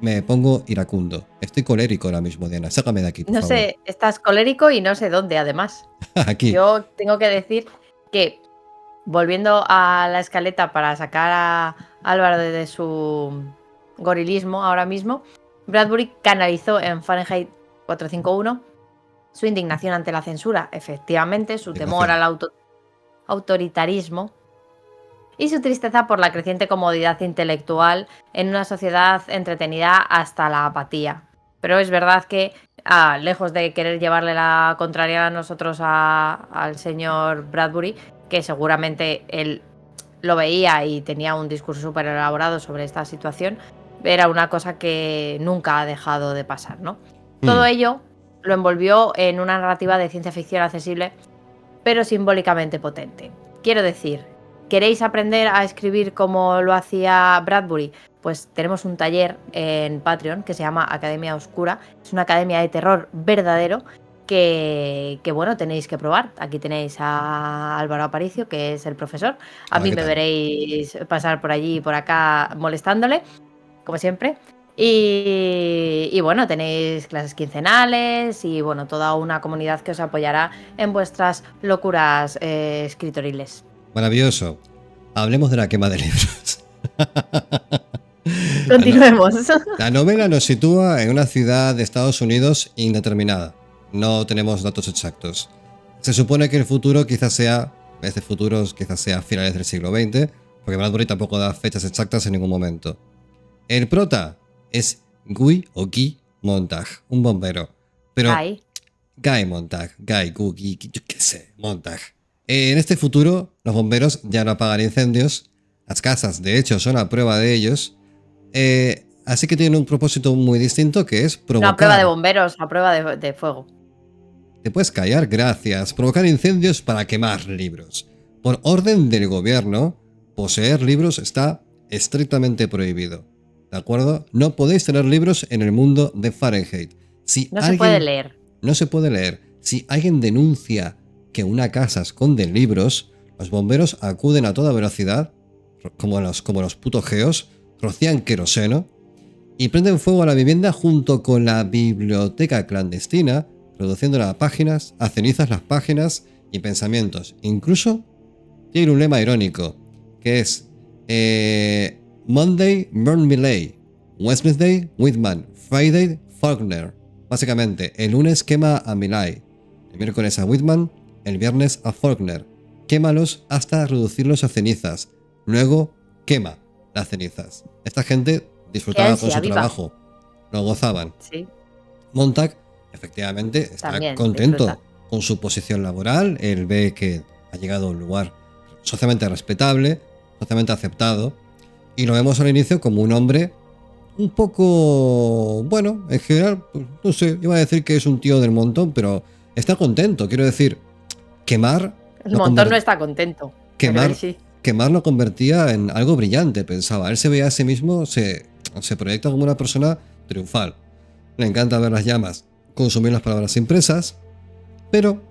me pongo iracundo. Estoy colérico ahora mismo, Diana. Sácame de aquí, por
No
favor.
sé, estás colérico y no sé dónde, además.
Aquí.
Yo tengo que decir que, volviendo a la escaleta para sacar a Álvaro de su gorilismo ahora mismo, Bradbury canalizó en Fahrenheit 451 su indignación ante la censura, efectivamente, su temor al autoritarismo y su tristeza por la creciente comodidad intelectual en una sociedad entretenida hasta la apatía. Pero es verdad que, lejos de querer llevarle la contraria a nosotros al señor Bradbury, que seguramente él lo veía y tenía un discurso súper elaborado sobre esta situación, era una cosa que nunca ha dejado de pasar, ¿no? Todo ello lo envolvió en una narrativa de ciencia ficción accesible, pero simbólicamente potente. Quiero decir, ¿queréis aprender a escribir como lo hacía Bradbury? Pues tenemos un taller en Patreon que se llama Academia Oscura. Es una academia de terror verdadero que bueno, tenéis que probar. Aquí tenéis a Álvaro Aparicio, que es el profesor. A
Hola,
mí
¿qué
me
tal?
veréis pasar por allí y por acá molestándole, como siempre. Y bueno, tenéis clases quincenales y bueno, toda una comunidad que os apoyará en vuestras locuras escritoriles.
Maravilloso. Hablemos de la quema de libros. La, no-
Continuemos.
la novela nos sitúa en una ciudad de Estados Unidos indeterminada. No tenemos datos exactos. Se supone que el futuro quizás sea, este futuro quizás sea finales del siglo XX, porque Bradbury tampoco da fechas exactas en ningún momento. El prota es Guy Montag, un bombero. Pero
Ay,
Guy Montag, Guy, yo qué sé, Montag. En este futuro, los bomberos ya no apagan incendios. Las casas, de hecho, son a prueba de ellos. Así que tienen un propósito muy distinto, que es provocar...
Una prueba de bomberos, a prueba de fuego.
Te puedes callar, gracias. Provocar incendios para quemar libros. Por orden del gobierno, poseer libros está estrictamente prohibido. ¿De acuerdo? No podéis tener libros en el mundo de Fahrenheit. Si
No se puede leer.
No se puede leer. Si alguien denuncia que una casa esconde libros, los bomberos acuden a toda velocidad, como los putos geos, rocían queroseno y prenden fuego a la vivienda junto con la biblioteca clandestina, reduciendo a cenizas las páginas y pensamientos. Incluso tiene un lema irónico, que es Monday, Burn Millay, Wednesday, Whitman, Friday, Faulkner. Básicamente, el lunes quema a Millay, el miércoles a Whitman, el viernes a Faulkner. Quémalos hasta reducirlos a cenizas. Luego quema las cenizas. Esta gente disfrutaba con su trabajo, lo gozaban.
Sí.
Montag, efectivamente, está
También
contento
disfruta
con su posición laboral. Él ve que ha llegado a un lugar socialmente respetable, socialmente aceptado, y lo vemos al inicio como un hombre un poco, bueno, en general, pues, no sé, iba a decir que es un tío del montón, pero está contento. Quiero decir, quemar...
El montón no está contento.
Quemar lo convertía en algo brillante, pensaba. Él se veía a sí mismo, se proyecta como una persona triunfal. Le encanta ver las llamas, consumir las palabras impresas, pero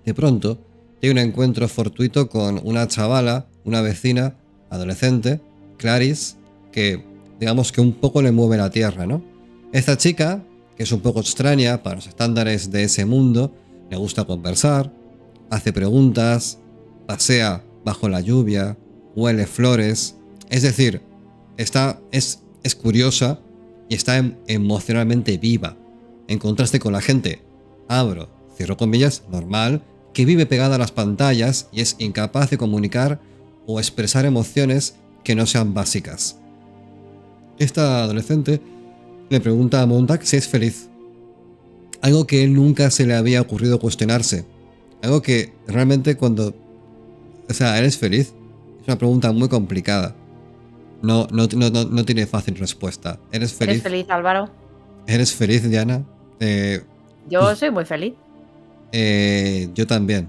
de pronto tiene un encuentro fortuito con una chavala, una vecina, adolescente, Clarice, que digamos que un poco le mueve la tierra, ¿no? Esta chica, que es un poco extraña para los estándares de ese mundo, le gusta conversar, hace preguntas, pasea bajo la lluvia, huele flores, es decir, es curiosa y está emocionalmente viva, en contraste con la gente, abro, cierro comillas, normal, que vive pegada a las pantallas y es incapaz de comunicar o expresar emociones que no sean básicas. Esta adolescente le pregunta a Montag si es feliz, algo que él nunca se le había ocurrido cuestionarse, algo que realmente ¿eres feliz? Es una pregunta muy complicada. No tiene fácil respuesta. ¿Eres feliz?
¿Eres feliz, Álvaro?
¿Eres feliz, Diana?
Yo soy muy feliz.
Yo también.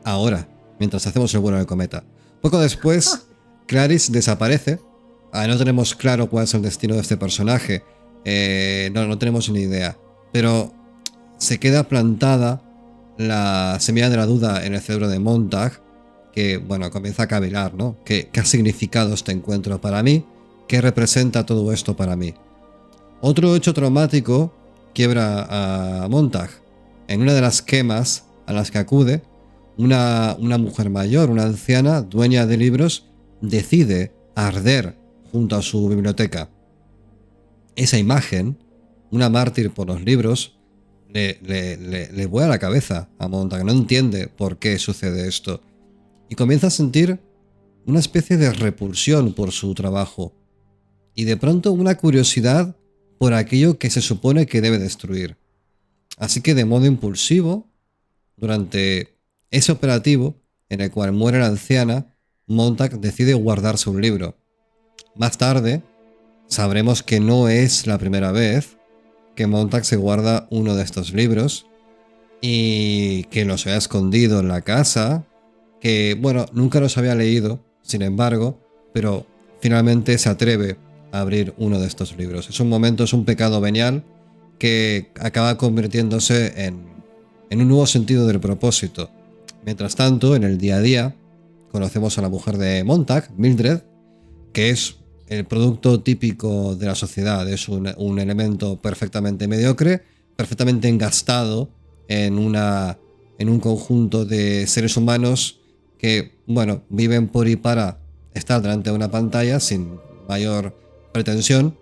Ahora, mientras hacemos el vuelo del cometa. Poco después, Clarice desaparece. No tenemos claro cuál es el destino de este personaje. No tenemos ni idea. Pero se queda plantada la semilla de la duda en el cerebro de Montag, que, bueno, comienza a cavilar, ¿no? ¿Qué ha significado este encuentro para mí? ¿Qué representa todo esto para mí? Otro hecho traumático quiebra a Montag. En una de las quemas a las que acude, una mujer mayor, una anciana, dueña de libros, decide arder junto a su biblioteca. Esa imagen, una mártir por los libros, le vuela la cabeza a Montag. No entiende por qué sucede esto. Y comienza a sentir una especie de repulsión por su trabajo. Y de pronto una curiosidad por aquello que se supone que debe destruir. Así que de modo impulsivo, durante ese operativo en el cual muere la anciana, Montag decide guardarse un libro. Más tarde, sabremos que no es la primera vez que Montag se guarda uno de estos libros y que los había escondido en la casa, que, bueno, nunca los había leído, sin embargo, pero finalmente se atreve a abrir uno de estos libros. Es un pecado venial que acaba convirtiéndose en un nuevo sentido del propósito. Mientras tanto, en el día a día, conocemos a la mujer de Montag, Mildred, que es el producto típico de la sociedad. Es un elemento perfectamente mediocre, perfectamente engastado en un conjunto de seres humanos que, bueno, viven por y para estar delante de una pantalla sin mayor pretensión,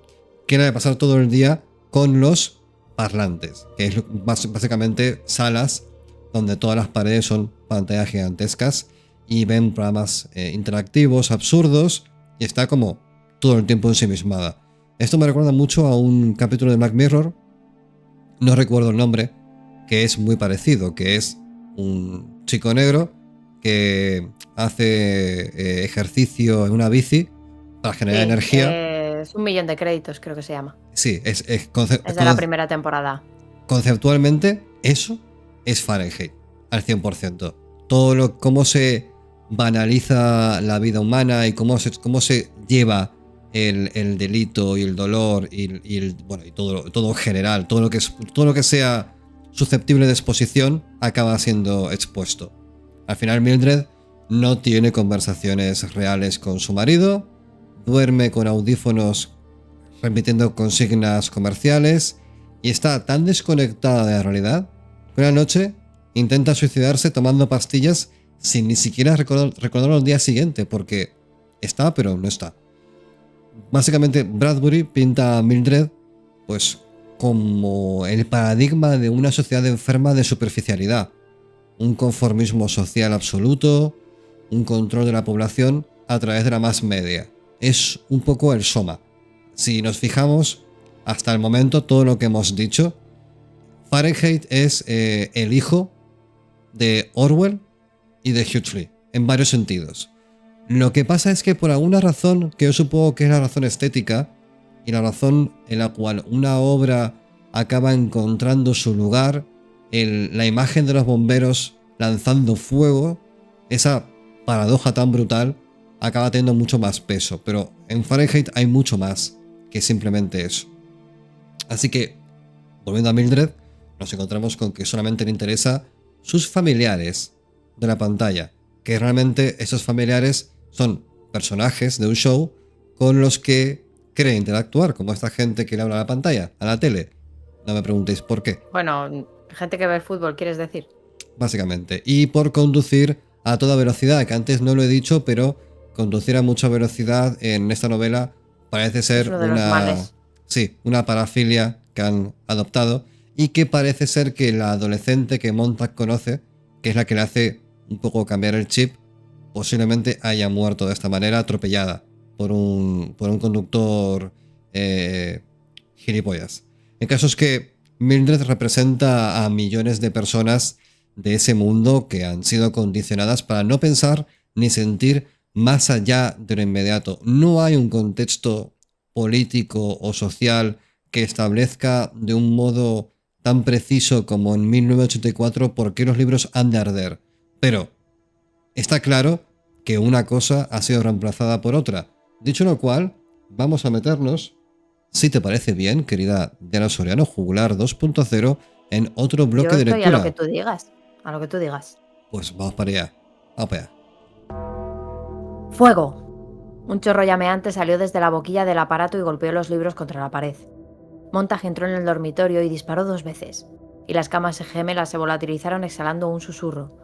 quiere pasar todo el día con los parlantes, que es básicamente salas donde todas las paredes son pantallas gigantescas y ven programas interactivos, absurdos, y está como todo el tiempo ensimismada. Esto me recuerda mucho a un capítulo de Black Mirror, no recuerdo el nombre, que es muy parecido, que es un chico negro que hace ejercicio en una bici para generar energía.
es 1.000.000 de créditos, creo que se llama.
Sí, es
Es de la primera temporada.
conceptualmente, eso es Fahrenheit, al 100%. Cómo se banaliza la vida humana y cómo se lleva el delito y el dolor y todo en general, todo lo que sea susceptible de exposición acaba siendo expuesto. Al final Mildred no tiene conversaciones reales con su marido, duerme con audífonos repitiendo consignas comerciales y está tan desconectada de la realidad que una noche intenta suicidarse tomando pastillas sin ni siquiera recordarlo al día siguiente, porque está pero no está. Básicamente Bradbury pinta a Mildred pues como el paradigma de una sociedad enferma de superficialidad, un conformismo social absoluto, un control de la población a través de la más media. Es un poco el Soma. Si nos fijamos, hasta el momento todo lo que hemos dicho, Fahrenheit es el hijo de Orwell y de Huxley, en varios sentidos. Lo que pasa es que por alguna razón, que yo supongo que es la razón estética, y la razón en la cual una obra acaba encontrando su lugar, la imagen de los bomberos lanzando fuego, esa paradoja tan brutal, acaba teniendo mucho más peso. Pero en Fahrenheit hay mucho más que simplemente eso. Así que, volviendo a Mildred, nos encontramos con que solamente le interesa sus familiares de la pantalla, que realmente esos familiares son personajes de un show con los que cree interactuar, como esta gente que le habla a la pantalla, a la tele. No me preguntéis por qué.
Bueno, gente que ve el fútbol, ¿quieres decir?
Básicamente. Y por conducir a toda velocidad, que antes no lo he dicho, pero conducir a mucha velocidad en esta novela parece ser
uno de los males.
Sí, una parafilia que han adoptado y que parece ser que la adolescente que Montag conoce, que es la que le hace un poco cambiar el chip, posiblemente haya muerto de esta manera, atropellada por un conductor gilipollas. El caso es que Mildred representa a millones de personas de ese mundo que han sido condicionadas para no pensar ni sentir más allá de lo inmediato. No hay un contexto político o social que establezca de un modo tan preciso como en 1984 por qué los libros han de arder. Pero está claro que una cosa ha sido reemplazada por otra. Dicho lo cual, vamos a meternos, si te parece bien, querida Diana Soriano, Jugular 2.0, en otro bloque
Yo
de
estoy
lectura.
a lo que tú digas. A lo que tú digas.
Pues vamos para allá. Vamos para allá.
¡Fuego! Un chorro llameante salió desde la boquilla del aparato y golpeó los libros contra la pared. Montag entró en el dormitorio y disparó 2 veces, y las camas gemelas se volatilizaron exhalando un susurro,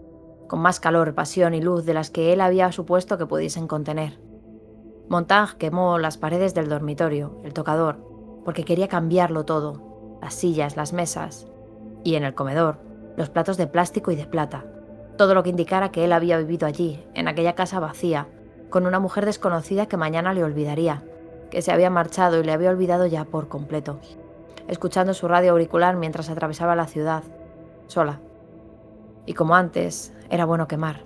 con más calor, pasión y luz de las que él había supuesto que pudiesen contener. Montag quemó las paredes del dormitorio, el tocador, porque quería cambiarlo todo, las sillas, las mesas, y en el comedor, los platos de plástico y de plata, todo lo que indicara que él había vivido allí, en aquella casa vacía, con una mujer desconocida que mañana le olvidaría, que se había marchado y le había olvidado ya por completo, escuchando su radio auricular mientras atravesaba la ciudad, sola. Y como antes, era bueno quemar.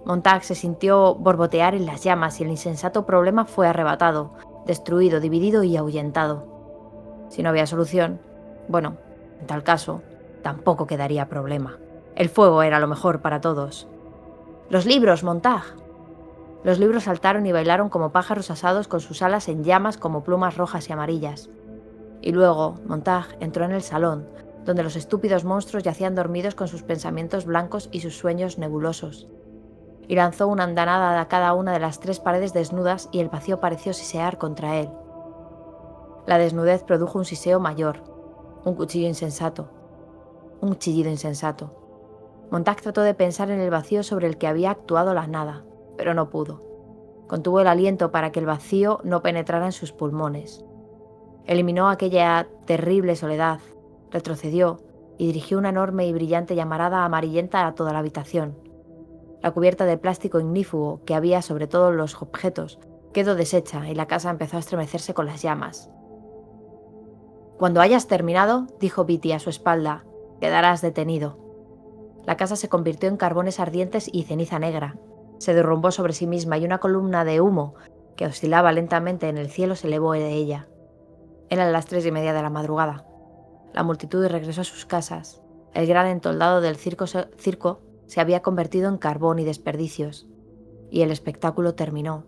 Montag se sintió borbotear en las llamas y el insensato problema fue arrebatado, destruido, dividido y ahuyentado. Si no había solución, bueno, en tal caso, tampoco quedaría problema. El fuego era lo mejor para todos. ¡Los libros, Montag! Los libros saltaron y bailaron como pájaros asados con sus alas en llamas como plumas rojas y amarillas. Y luego, Montag entró en el salón, donde los estúpidos monstruos yacían dormidos con sus pensamientos blancos y sus sueños nebulosos. Y lanzó una andanada a cada una de las 3 paredes desnudas y el vacío pareció sisear contra él. La desnudez produjo un siseo mayor, un cuchillo insensato, un chillido insensato. Montag trató de pensar en el vacío sobre el que había actuado la nada, pero no pudo. Contuvo el aliento para que el vacío no penetrara en sus pulmones. Eliminó aquella terrible soledad, retrocedió y dirigió una enorme y brillante llamarada amarillenta a toda la habitación. La cubierta de plástico ignífugo que había sobre todos los objetos quedó deshecha y la casa empezó a estremecerse con las llamas. «Cuando hayas terminado», dijo Beatty a su espalda, «quedarás detenido». La casa se convirtió en carbones ardientes y ceniza negra. Se derrumbó sobre sí misma y una columna de humo que oscilaba lentamente en el cielo, se elevó de ella. Eran las 3:30 de la madrugada. La multitud regresó a sus casas. El gran entoldado del circo se había convertido en carbón y desperdicios, y el espectáculo terminó.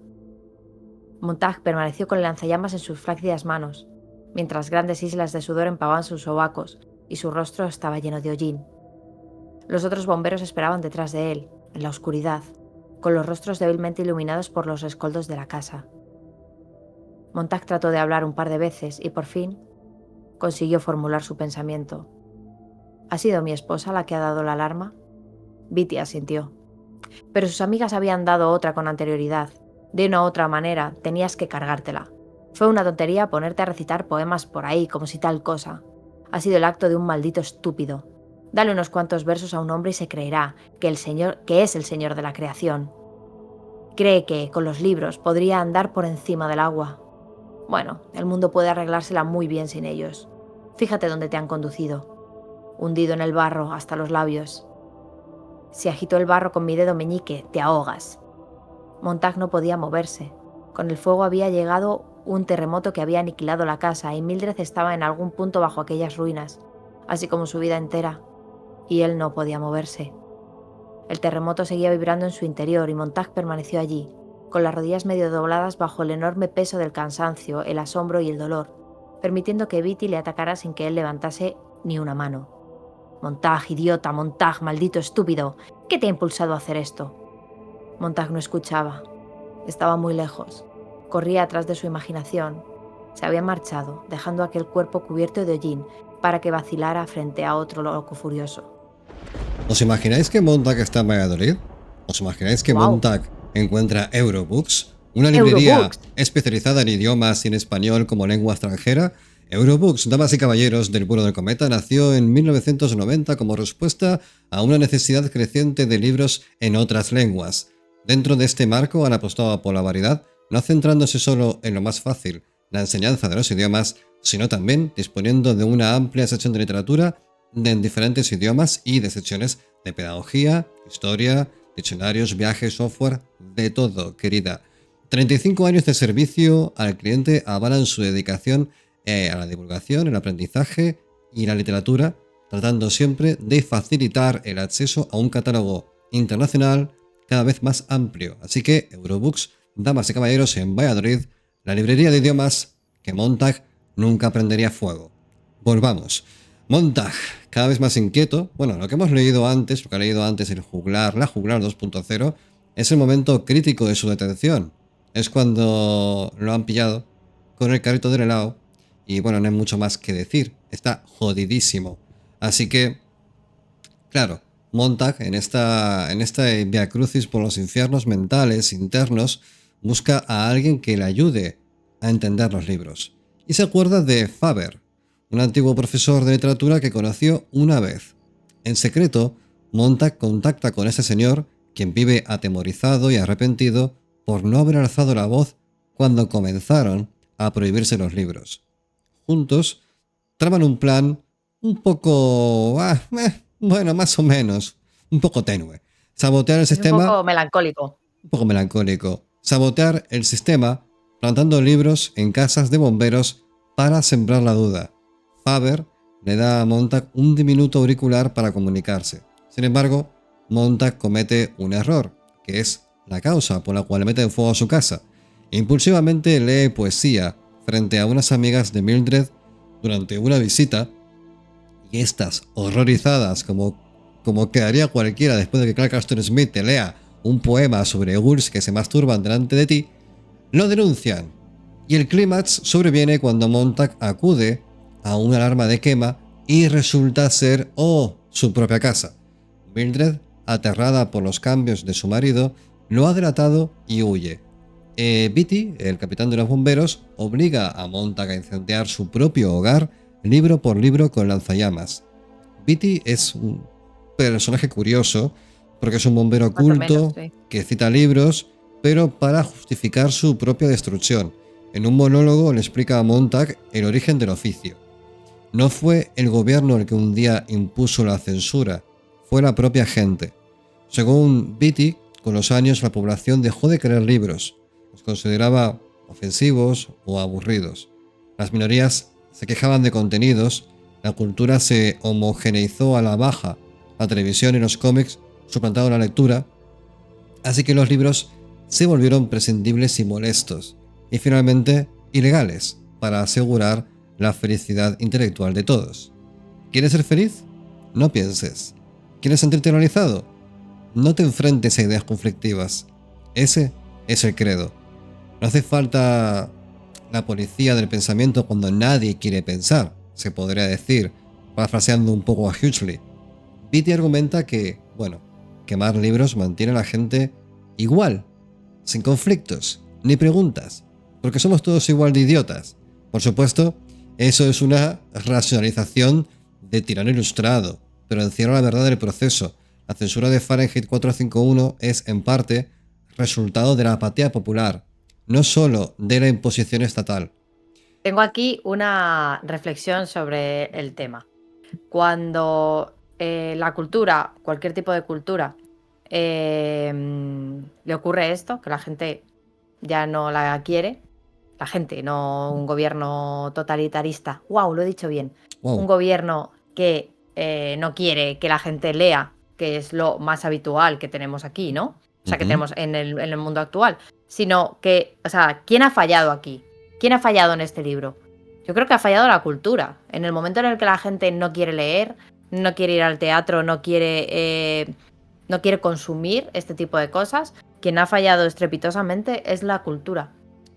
Montag permaneció con el lanzallamas en sus flácidas manos, mientras grandes islas de sudor empababan sus sobacos y su rostro estaba lleno de hollín. Los otros bomberos esperaban detrás de él, en la oscuridad, con los rostros débilmente iluminados por los rescoldos de la casa. Montag trató de hablar un par de veces y por fin consiguió formular su pensamiento. ¿Ha sido mi esposa la que ha dado la alarma? Beatty asintió. Pero sus amigas habían dado otra con anterioridad. De una u otra manera, tenías que cargártela. Fue una tontería ponerte a recitar poemas por ahí como si tal cosa. Ha sido el acto de un maldito estúpido. Dale unos cuantos versos a un hombre y se creerá que es el señor de la creación. Cree que, con los libros, podría andar por encima del agua. Bueno, el mundo puede arreglársela muy bien sin ellos. Fíjate dónde te han conducido. Hundido en el barro hasta los labios. Si agito el barro con mi dedo meñique, te ahogas. Montag no podía moverse. Con el fuego había llegado un terremoto que había aniquilado la casa y Mildred estaba en algún punto bajo aquellas ruinas, así como su vida entera, y él no podía moverse. El terremoto seguía vibrando en su interior y Montag permaneció allí, con las rodillas medio dobladas bajo el enorme peso del cansancio, el asombro y el dolor, permitiendo que Beatty le atacara sin que él levantase ni una mano. Montag, idiota, Montag, maldito estúpido, ¿qué te ha impulsado a hacer esto? Montag no escuchaba. Estaba muy lejos. Corría atrás de su imaginación. Se había marchado, dejando aquel cuerpo cubierto de hollín para que vacilara frente a otro loco furioso.
¿Os imagináis que Montag está en Valladolid? ¿Os imagináis que Montag encuentra Eurobooks? Una librería especializada en idiomas y en español como lengua extranjera. Eurobooks, damas y caballeros del vuelo del cometa, nació en 1990 como respuesta a una necesidad creciente de libros en otras lenguas. Dentro de este marco han apostado por la variedad, no centrándose solo en lo más fácil, la enseñanza de los idiomas, sino también disponiendo de una amplia sección de literatura en diferentes idiomas y de secciones de pedagogía, historia, diccionarios, viajes, software, de todo, querida. 35 años de servicio al cliente avalan su dedicación a la divulgación, el aprendizaje y la literatura, tratando siempre de facilitar el acceso a un catálogo internacional cada vez más amplio. Así que Eurobooks, damas y caballeros, en Valladolid, la librería de idiomas que Montag nunca prendería fuego. Volvamos. Montag, cada vez más inquieto. Bueno, lo que hemos leído antes, lo que ha leído antes la juglar 2.0, es el momento crítico de su detención. Es cuando lo han pillado con el carrito del helado y bueno, no hay mucho más que decir. Está jodidísimo. Así que, claro, Montag, en esta viacrucis por los infiernos mentales internos, busca a alguien que le ayude a entender los libros. Y se acuerda de Faber, un antiguo profesor de literatura que conoció una vez. En secreto, Montag contacta con ese señor, quien vive atemorizado y arrepentido por no haber alzado la voz cuando comenzaron a prohibirse los libros. Juntos, traman un plan un poco... bueno, más o menos, un poco tenue. Sabotear el sistema...
Un poco melancólico.
Un poco melancólico. Sabotear el sistema plantando libros en casas de bomberos para sembrar la duda. Faber le da a Montag un diminuto auricular para comunicarse. Sin embargo, Montag comete un error, que es la causa por la cual le mete en fuego a su casa. Impulsivamente lee poesía frente a unas amigas de Mildred durante una visita, y estas, horrorizadas como quedaría cualquiera después de que Clark Ashton Smith te lea un poema sobre ghouls que se masturban delante de ti, lo denuncian. Y el clímax sobreviene cuando Montag acude a una alarma de quema y resulta ser, su propia casa. Mildred, aterrada por los cambios de su marido, lo ha delatado y huye. Beatty, el capitán de los bomberos, obliga a Montag a incendiar su propio hogar, libro por libro con lanzallamas. Beatty es un personaje curioso, porque es un bombero oculto que cita libros, pero para justificar su propia destrucción. En un monólogo le explica a Montag el origen del oficio. No fue el gobierno el que un día impuso la censura, fue la propia gente. Según Beatty, con los años la población dejó de querer libros. los consideraba ofensivos o aburridos. Las minorías se quejaban de contenidos, la cultura se homogeneizó a la baja, la televisión y los cómics suplantaron la lectura, así que los libros se volvieron prescindibles y molestos, y finalmente ilegales, para asegurar la felicidad intelectual de todos. ¿Quieres ser feliz? No pienses. ¿Quieres sentirte realizado? No te enfrentes a ideas conflictivas. Ese es el credo. No hace falta la policía del pensamiento cuando nadie quiere pensar, se podría decir, parafraseando un poco a Huxley. Beatty argumenta que, quemar libros mantiene a la gente igual, sin conflictos, ni preguntas, porque somos todos igual de idiotas. Por supuesto, eso es una racionalización de tirano ilustrado, pero encierra la verdad del proceso. La censura de Fahrenheit 451 es, en parte, resultado de la apatía popular, no solo de la imposición estatal.
Tengo aquí una reflexión sobre el tema. Cuando la cultura, cualquier tipo de cultura, le ocurre esto, que la gente ya no la quiere, la gente, no un gobierno totalitarista, wow, lo he dicho bien, un gobierno que no quiere que la gente lea, que es lo más habitual que tenemos aquí, ¿no? O sea, que tenemos en el mundo actual, sino que, o sea, ¿quién ha fallado aquí? ¿Quién ha fallado en este libro? Yo creo que ha fallado la cultura. En el momento en el que la gente no quiere leer, no quiere ir al teatro, no quiere consumir este tipo de cosas, quien ha fallado estrepitosamente es la cultura.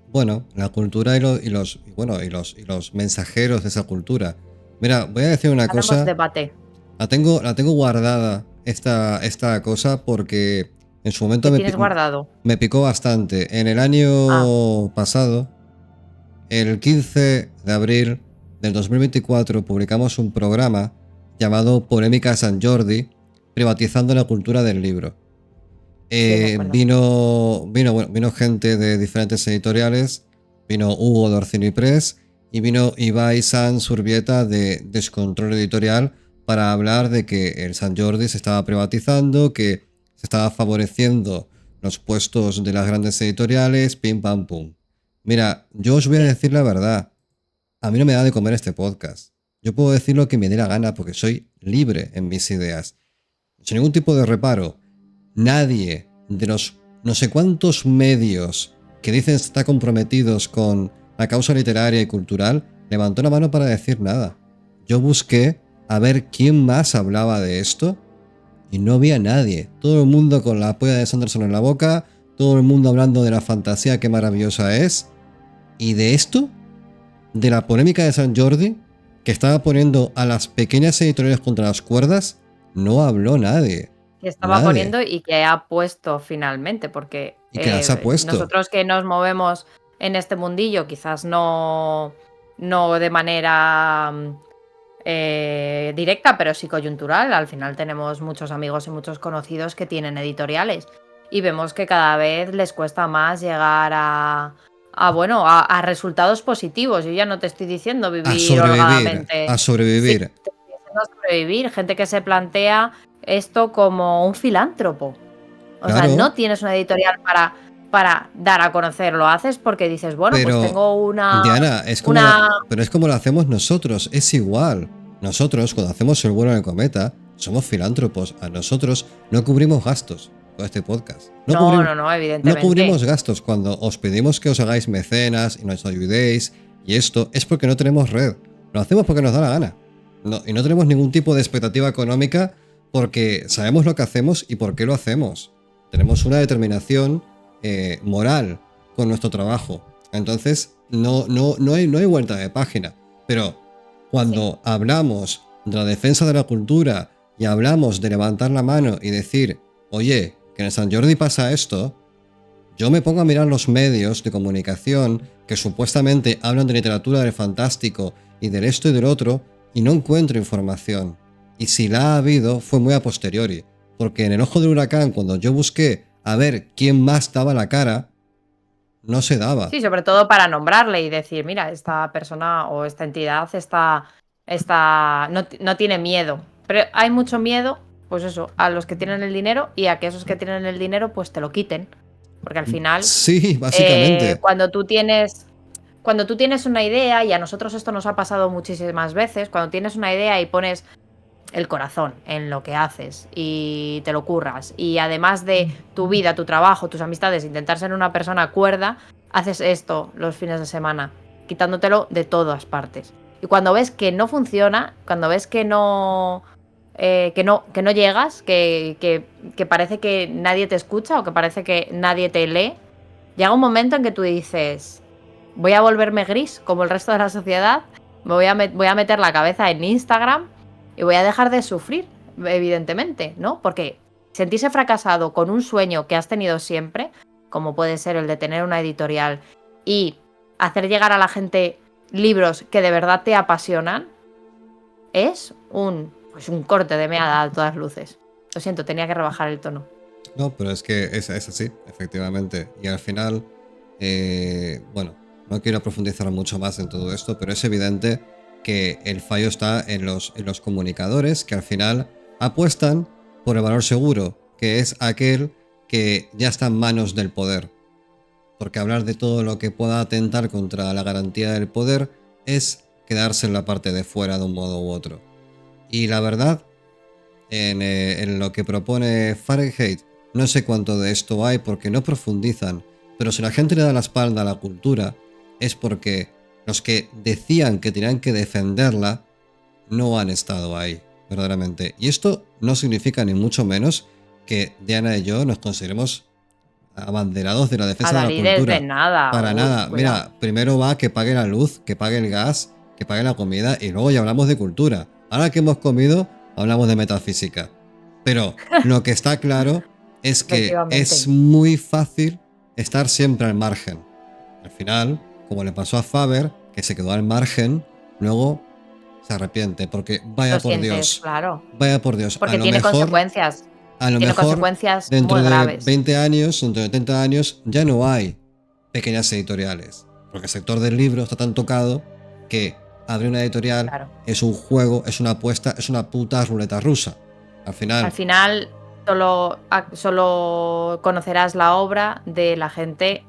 Bueno, la cultura y los mensajeros de esa cultura. Mira, voy a decir una cosa.
Debate.
La tengo guardada esta cosa porque en su momento me picó bastante. En el año pasado, el 15 de abril del 2024, publicamos un programa llamado Polémica Sant Jordi, privatizando la cultura del libro. Vino gente de diferentes editoriales, vino Hugo de Orcini Press y vino Ibai Sanz Urbieta de Descontrol Editorial para hablar de que el Sant Jordi se estaba privatizando, que se estaba favoreciendo los puestos de las grandes editoriales, pim pam pum. Mira, yo os voy a decir la verdad, a mí no me da de comer este podcast. Yo puedo decir lo que me dé la gana porque soy libre en mis ideas, sin ningún tipo de reparo. Nadie de los no sé cuántos medios que dicen estar comprometidos con la causa literaria y cultural levantó la mano para decir nada. Yo busqué a ver quién más hablaba de esto y no había nadie. Todo el mundo con la polla de Sanderson en la boca, todo el mundo hablando de la fantasía que maravillosa es. Y de esto, de la polémica de Sant Jordi, que estaba poniendo a las pequeñas editoriales contra las cuerdas, no habló nadie.
Que estaba poniendo y que ha puesto finalmente, porque
y que las ha puesto.
Nosotros que nos movemos en este mundillo, quizás no de manera directa, pero sí coyuntural. Al final tenemos muchos amigos y muchos conocidos que tienen editoriales y vemos que cada vez les cuesta más llegar a resultados positivos. Yo ya no te estoy diciendo vivir holgadamente.
A sobrevivir.
Sí, te estoy diciendo sobrevivir. Gente que se plantea esto como un filántropo. O sea, no tienes una editorial para dar a conocer, lo haces porque dices, bueno,
pero,
pues tengo una...
Diana, pero es como lo hacemos nosotros, es igual. Nosotros, cuando hacemos el vuelo en el cometa, somos filántropos. A nosotros no cubrimos gastos con este podcast.
No, evidentemente.
No cubrimos gastos. Cuando os pedimos que os hagáis mecenas y nos ayudéis y esto, es porque no tenemos red. Lo hacemos porque nos da la gana. Y no tenemos ningún tipo de expectativa económica porque sabemos lo que hacemos y por qué lo hacemos. Tenemos una determinación moral con nuestro trabajo. Entonces, no hay vuelta de página. Pero cuando hablamos de la defensa de la cultura y hablamos de levantar la mano y decir, oye, que en el Sant Jordi pasa esto, yo me pongo a mirar los medios de comunicación que supuestamente hablan de literatura del fantástico y del esto y del otro y no encuentro información. Y si la ha habido, fue muy a posteriori. Porque en el ojo del huracán, cuando yo busqué a ver quién más daba la cara, no se daba.
Sí, sobre todo para nombrarle y decir, mira, esta persona o esta entidad no tiene miedo. Pero hay mucho miedo, pues eso, a los que tienen el dinero y a que esos que tienen el dinero pues te lo quiten. Porque al final,
Sí, básicamente.
cuando tú tienes una idea, y a nosotros esto nos ha pasado muchísimas veces, cuando tienes una idea y pones el corazón en lo que haces y te lo curras, y además de tu vida, tu trabajo, tus amistades, intentar ser una persona cuerda, haces esto los fines de semana, quitándotelo de todas partes. Y cuando ves que no funciona, cuando ves que no llegas, que parece que nadie te escucha o que parece que nadie te lee, llega un momento en que tú dices, voy a volverme gris como el resto de la sociedad, voy a meter la cabeza en Instagram y voy a dejar de sufrir, evidentemente, ¿no? Porque sentirse fracasado con un sueño que has tenido siempre, como puede ser el de tener una editorial y hacer llegar a la gente libros que de verdad te apasionan, es un corte de meada a todas luces. Lo siento, tenía que rebajar el tono.
No, pero es que es así, efectivamente. Y al final, bueno, no quiero profundizar mucho más en todo esto, pero es evidente que el fallo está en los comunicadores, que al final apuestan por el valor seguro, que es aquel que ya está en manos del poder. Porque hablar de todo lo que pueda atentar contra la garantía del poder es quedarse en la parte de fuera de un modo u otro. Y la verdad, en lo que propone Fahrenheit, no sé cuánto de esto hay porque no profundizan, pero si la gente le da la espalda a la cultura, es porque los que decían que tenían que defenderla no han estado ahí, verdaderamente. Y esto no significa ni mucho menos que Diana y yo nos consideremos abanderados de la defensa de la cultura.
De nada.
Para nada. Mira, primero va que pague la luz, que pague el gas, que pague la comida y luego ya hablamos de cultura. Ahora que hemos comido, hablamos de metafísica. Pero lo que está claro es que es muy fácil estar siempre al margen. Al final, como le pasó a Faber, que se quedó al margen, luego se arrepiente porque vaya por Dios.
Claro.
Vaya por Dios.
Porque tiene consecuencias.
A lo mejor dentro de 20 años, dentro de 30 años, ya no hay pequeñas editoriales. Porque el sector del libro está tan tocado que abrir una editorial es un juego, es una apuesta, es una puta ruleta rusa. Al final
solo conocerás la obra de la gente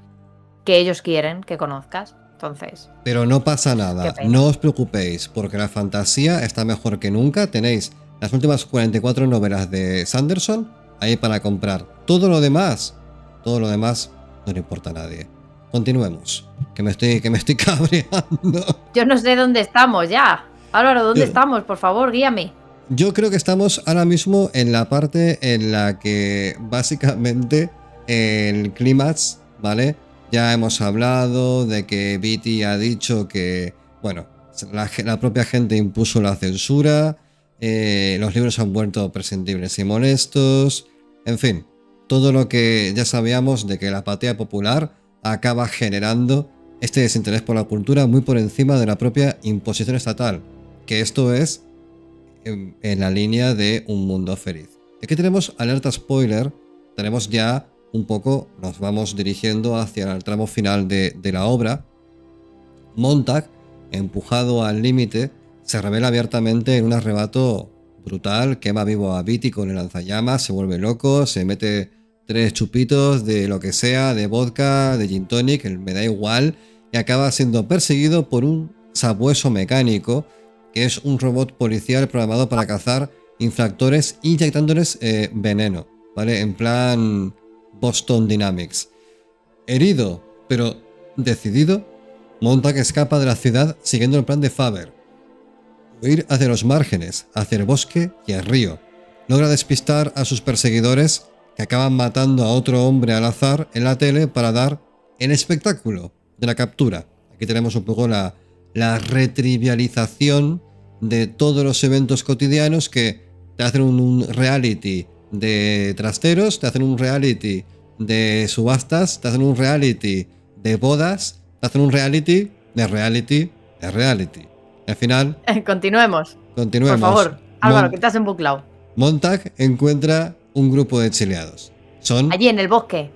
que ellos quieren que conozcas. Entonces.
Pero no pasa nada, no os preocupéis, porque la fantasía está mejor que nunca. Tenéis las últimas 44 novelas de Sanderson ahí para comprar. Todo lo demás no le importa a nadie. Continuemos, que me estoy cabreando.
Yo no sé dónde estamos ya. Álvaro, ¿dónde estamos? Por favor, guíame.
Yo creo que estamos ahora mismo en la parte en la que básicamente el clímax, ¿vale? Ya hemos hablado de que Beatty ha dicho que, bueno, la propia gente impuso la censura, los libros se han vuelto prescindibles y molestos, en fin, todo lo que ya sabíamos de que la apatía popular acaba generando este desinterés por la cultura muy por encima de la propia imposición estatal, que esto es en la línea de Un Mundo Feliz. Aquí tenemos alerta spoiler, tenemos ya un poco, nos vamos dirigiendo hacia el tramo final de la obra. Montag, empujado al límite, se revela abiertamente en un arrebato brutal, quema vivo a Beatty con el lanzallamas, se vuelve loco, se mete 3 chupitos de lo que sea, de vodka, de gin tonic, me da igual, y acaba siendo perseguido por un sabueso mecánico, que es un robot policial programado para cazar infractores inyectándoles veneno, ¿vale? En plan Boston Dynamics. Herido, pero decidido, Montag escapa de la ciudad siguiendo el plan de Faber. Huir hacia los márgenes, hacia el bosque y el río. Logra despistar a sus perseguidores, que acaban matando a otro hombre al azar en la tele para dar el espectáculo de la captura. Aquí tenemos un poco la retrivialización de todos los eventos cotidianos que te hacen un reality de trasteros, te hacen un reality de subastas, te hacen un reality de bodas, te hacen un reality de reality de reality. Al final...
Continuemos. Por favor, Álvaro, que te has embuclado.
Montag encuentra un grupo de exiliados. Son...
allí en el bosque.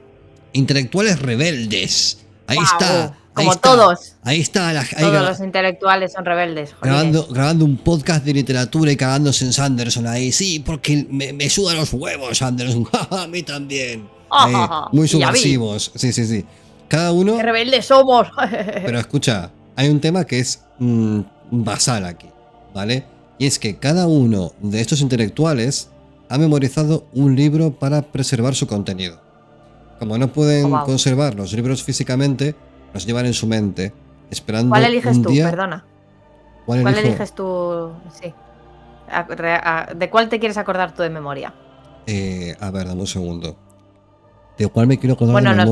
Intelectuales rebeldes. Ahí está.
Como todos.
Ahí está.
Todos los intelectuales son rebeldes.
Grabando un podcast de literatura y cagándose en Sanderson ahí. Sí, porque me suda los huevos Sanderson. A mí también. muy
Y ya vi.
subversivos. Sí, sí, sí. Cada uno.
¡Qué rebeldes somos!
Pero escucha, hay un tema que es basal aquí, ¿vale? Y es que cada uno de estos intelectuales ha memorizado un libro para preservar su contenido. Como no
Oh,
pueden
wow.
conservar los libros físicamente, los llevan en su mente,
¿Cuál
esperando
eliges
un
tú?
día.
Perdona.
¿Cuál
¿Cuál
elijo?
eliges tú? Sí. ¿De cuál te quieres acordar tú de memoria?
A ver, dame un segundo. ¿De cuál me quiero acordar de
Bueno,
memoria?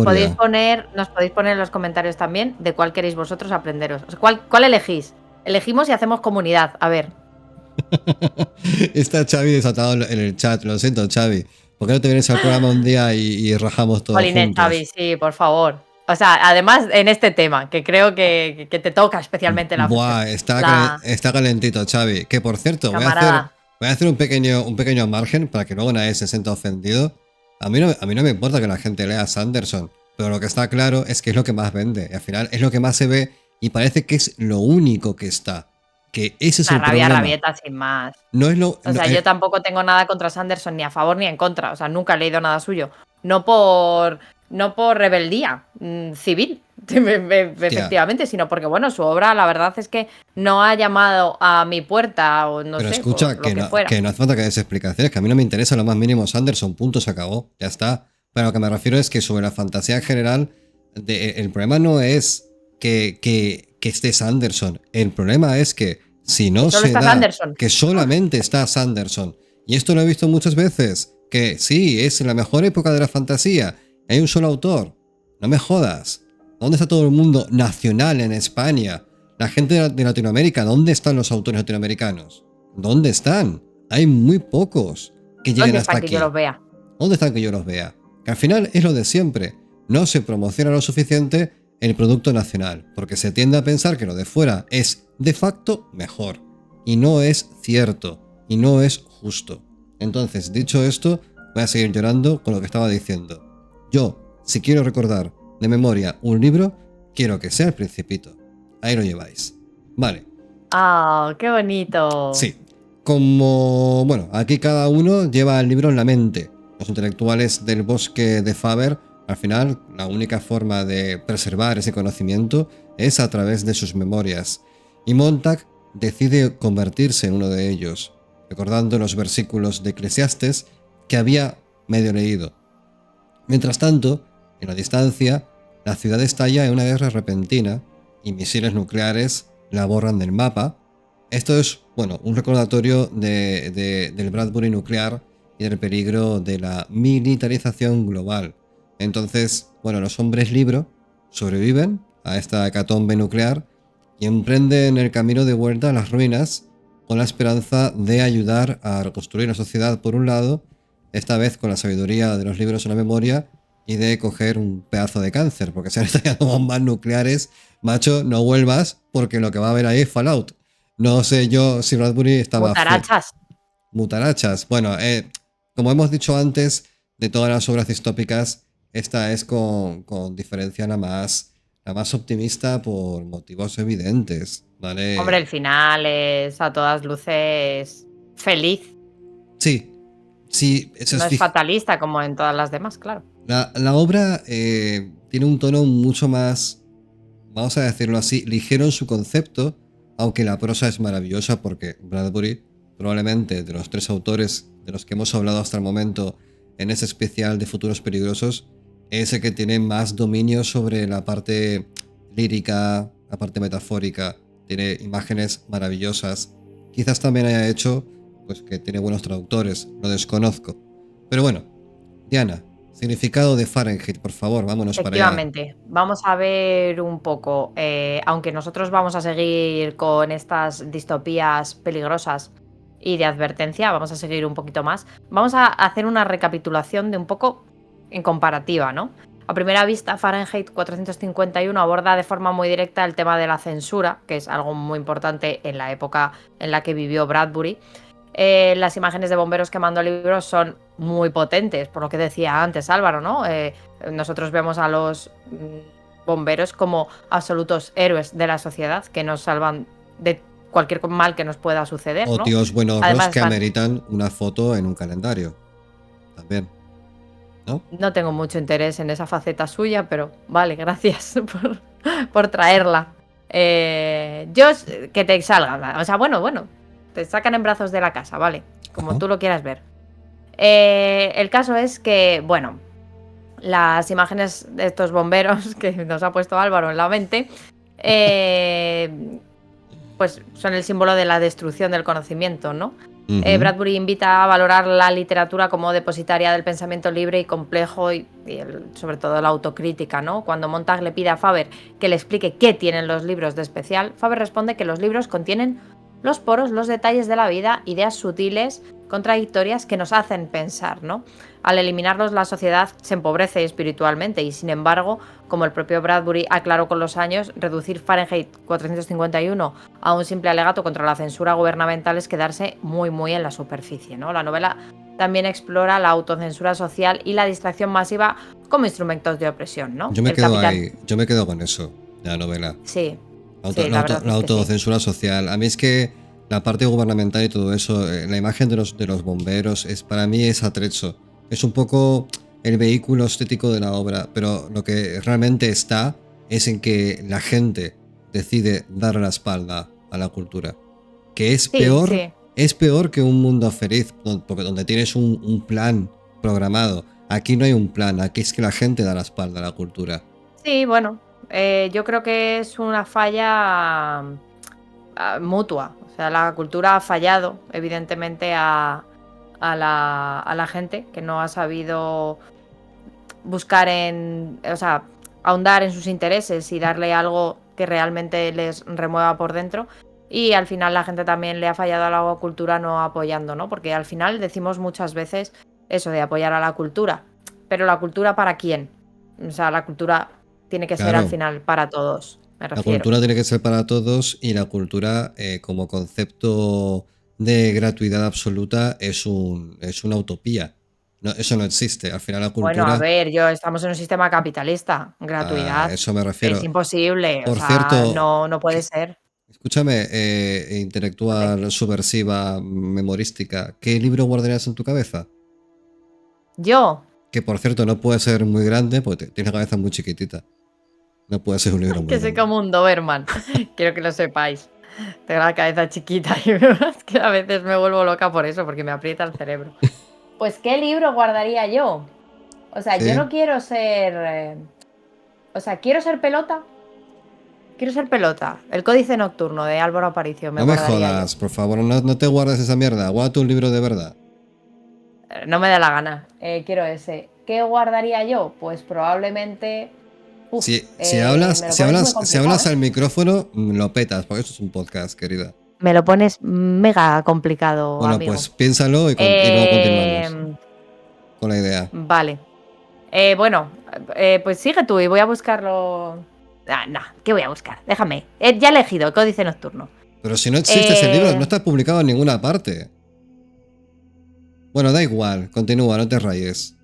nos podéis poner en los comentarios también de cuál queréis vosotros aprenderos. O sea, ¿cuál elegís? Elegimos y hacemos comunidad. A ver.
Está Xavi desatado en el chat. Lo siento, Xavi. ¿Por qué no te vienes al programa un día y rajamos todos
Jolines, Xavi,
juntos?
sí, por favor. O sea, además en este tema, que creo que te toca especialmente
Buah,
la
está calentito, Xavi. Que por cierto,
camarada.
voy a hacer un pequeño margen para que luego nadie se sienta ofendido. A mí no me importa que la gente lea Sanderson, pero lo que está claro es que es lo que más vende. Y al final es lo que más se ve y parece que es lo único que está. Que ese es
Una
el
rabia,
problema.
rabieta sin más.
No es lo.
O sea, yo tampoco tengo nada contra Sanderson, ni a favor ni en contra. O sea, nunca he leído nada suyo. No por, no por rebeldía civil,
Hostia,
efectivamente, sino porque, bueno, su obra, la verdad es que no ha llamado a mi puerta, o no
pero
sé, por
escucha,
lo que fuera.
que no hace falta que des explicaciones, que a mí no me interesa lo más mínimo Sanderson, punto, se acabó, ya está. Pero lo que me refiero es que sobre la fantasía en general, el problema no es que esté Sanderson, el problema es que si
Que
no
solo
se
está
da
Sanderson.
que solamente está Sanderson, y esto lo he visto muchas veces, que sí, es la mejor época de la fantasía, hay un solo autor, no me jodas, ¿dónde está todo el mundo nacional en España? La gente de Latinoamérica, ¿dónde están los autores latinoamericanos? ¿Dónde están? Hay muy pocos que lleguen
¿Dónde
hasta
están que yo
aquí.
los vea?
¿Dónde están que yo los vea? Que al final es lo de siempre. No se promociona lo suficiente el producto nacional, porque se tiende a pensar que lo de fuera es de facto mejor. Y no es cierto. Y no es justo. Entonces, dicho esto, voy a seguir llorando con lo que estaba diciendo. Yo, si quiero recordar de memoria un libro, quiero que sea El Principito. Ahí lo lleváis. Vale,
¡Ah, qué bonito!
sí. Como, bueno, aquí cada uno lleva el libro en la mente. Los intelectuales del bosque de Faber, al final, la única forma de preservar ese conocimiento es a través de sus memorias. Y Montag decide convertirse en uno de ellos, recordando los versículos de Eclesiastes que había medio leído. Mientras tanto, en la distancia, la ciudad estalla en una guerra repentina y misiles nucleares la borran del mapa. Esto es, bueno, un recordatorio del Bradbury nuclear y del peligro de la militarización global. Entonces, bueno, los hombres libro sobreviven a esta hecatombe nuclear y emprenden el camino de vuelta a las ruinas con la esperanza de ayudar a reconstruir la sociedad por un lado, esta vez con la sabiduría de los libros en la memoria y de coger un pedazo de cáncer, porque se han estallado bombas nucleares, macho, no vuelvas porque lo que va a haber ahí es Fallout. No sé yo si Bradbury estaba full.
Mutarachas.
Mutarachas. Bueno, como hemos dicho antes, de todas las obras distópicas, esta es con diferencia la más optimista por motivos evidentes,
Hombre,
¿vale?
el final es a todas luces feliz.
Sí, sí, eso
No
es
es
fijo.
fatalista como en todas las demás, claro.
La obra tiene un tono mucho más, vamos a decirlo así, ligero en su concepto, aunque la prosa es maravillosa porque Bradbury, probablemente de los tres autores de los que hemos hablado hasta el momento en ese especial de Futuros Peligrosos, es el que tiene más dominio sobre la parte lírica, la parte metafórica, tiene imágenes maravillosas. Quizás también haya hecho pues que tiene buenos traductores, lo desconozco. Pero bueno, Diana, significado de Fahrenheit, por favor, vámonos para allá.
Efectivamente, vamos a ver un poco, aunque nosotros vamos a seguir con estas distopías peligrosas y de advertencia, vamos a seguir un poquito más, vamos a hacer una recapitulación de un poco en comparativa, ¿no? A primera vista, Fahrenheit 451 aborda de forma muy directa el tema de la censura, que es algo muy importante en la época en la que vivió Bradbury. Las imágenes de bomberos quemando libros son muy potentes, por lo que decía antes Álvaro, ¿no? Nosotros vemos a los bomberos como absolutos héroes de la sociedad que nos salvan de cualquier mal que nos pueda suceder,
O
¿no?
tíos buenos
Además
que
están
ameritan una foto en un calendario. También. ¿no?
No tengo mucho interés en esa faceta suya, pero vale, gracias por traerla. Que te salga. O sea, bueno, te sacan en brazos de la casa, vale, como
Ajá.
tú lo quieras ver. El caso es que, bueno, las imágenes de estos bomberos que nos ha puesto Álvaro en la mente, pues son el símbolo de la destrucción del conocimiento, ¿no?
Ujú.
Bradbury invita a valorar la literatura como depositaria del pensamiento libre y complejo sobre todo la autocrítica, ¿no? Cuando Montag le pide a Faber que le explique qué tienen los libros de especial, Faber responde que los libros contienen los poros, los detalles de la vida, ideas sutiles, contradictorias que nos hacen pensar, ¿no? Al eliminarlos, la sociedad se empobrece espiritualmente y, sin embargo, como el propio Bradbury aclaró con los años, reducir Fahrenheit 451 a un simple alegato contra la censura gubernamental es quedarse muy en la superficie, ¿no? La novela también explora la autocensura social y la distracción masiva como instrumentos de opresión, ¿no?
Yo me
El
quedo
capitán.
ahí, yo me quedo con eso, de la novela.
Sí, sí, la verdad
La
es que sí.
autocensura social. A mí es que la parte gubernamental y todo eso, la imagen de los bomberos, para mí es atrecho. Es un poco el vehículo estético de la obra, pero lo que realmente está es en que la gente decide dar la espalda a la cultura. Que
Sí, sí.
es peor que un mundo feliz, porque donde tienes un plan programado. Aquí no hay un plan, aquí es que la gente da la espalda a la cultura.
Sí, bueno, yo creo que es una falla mutua. O sea, la cultura ha fallado, evidentemente, a la gente que no ha sabido buscar o sea, ahondar en sus intereses y darle algo que realmente les remueva por dentro. Y al final la gente también le ha fallado a la cultura no apoyando, ¿no? Porque al final decimos muchas veces eso de apoyar a la cultura. Pero ¿la cultura para quién? O sea, la cultura tiene que ser al
Claro,
final para todos, me
la
refiero.
cultura tiene que ser para todos y la cultura como concepto de gratuidad absoluta es una utopía. No, eso no existe. Al final la
Bueno, a
cultura,
ver, estamos en un sistema capitalista.
a
Gratuidad
eso me
es
refiero.
imposible. O
Por
sea,
cierto,
no puede ser.
escúchame,
Dime.
intelectual, subversiva, memorística, ¿qué libro guardarías en tu cabeza?
Yo,
Que por cierto no puede ser muy grande porque tienes la cabeza muy chiquitita. No puede ser un libro muy
que soy
grande.
como un Doberman. Quiero que lo sepáis. Tengo la cabeza chiquita y es que a veces me vuelvo loca por eso, porque me aprieta el cerebro. Pues, ¿qué libro guardaría yo? O sea, yo
¿Sí?
no quiero ser. O sea, quiero ser pelota. Quiero ser pelota. El Códice Nocturno de Álvaro Aparicio me
No me
guardaría yo.
jodas, por favor, no te guardes esa mierda. Guárdate un libro de verdad.
No me da la gana. Quiero ese. ¿Qué guardaría yo? Pues probablemente. Uf, me lo pones muy
Si
complicado,
hablas
¿eh?
al micrófono, lo petas, porque esto es un podcast, querida.
Me lo pones mega complicado,
Bueno, pues
amigo.
piénsalo y luego continuamos
Eh,
con la idea.
vale. Bueno, pues sigue tú y voy a buscarlo. Ah, no, ¿qué voy a buscar? Déjame. Ya he elegido, Códice Nocturno.
Pero si no existe ese libro, no
Eh,
está publicado en ninguna parte. Bueno, da igual, continúa, no te rayes.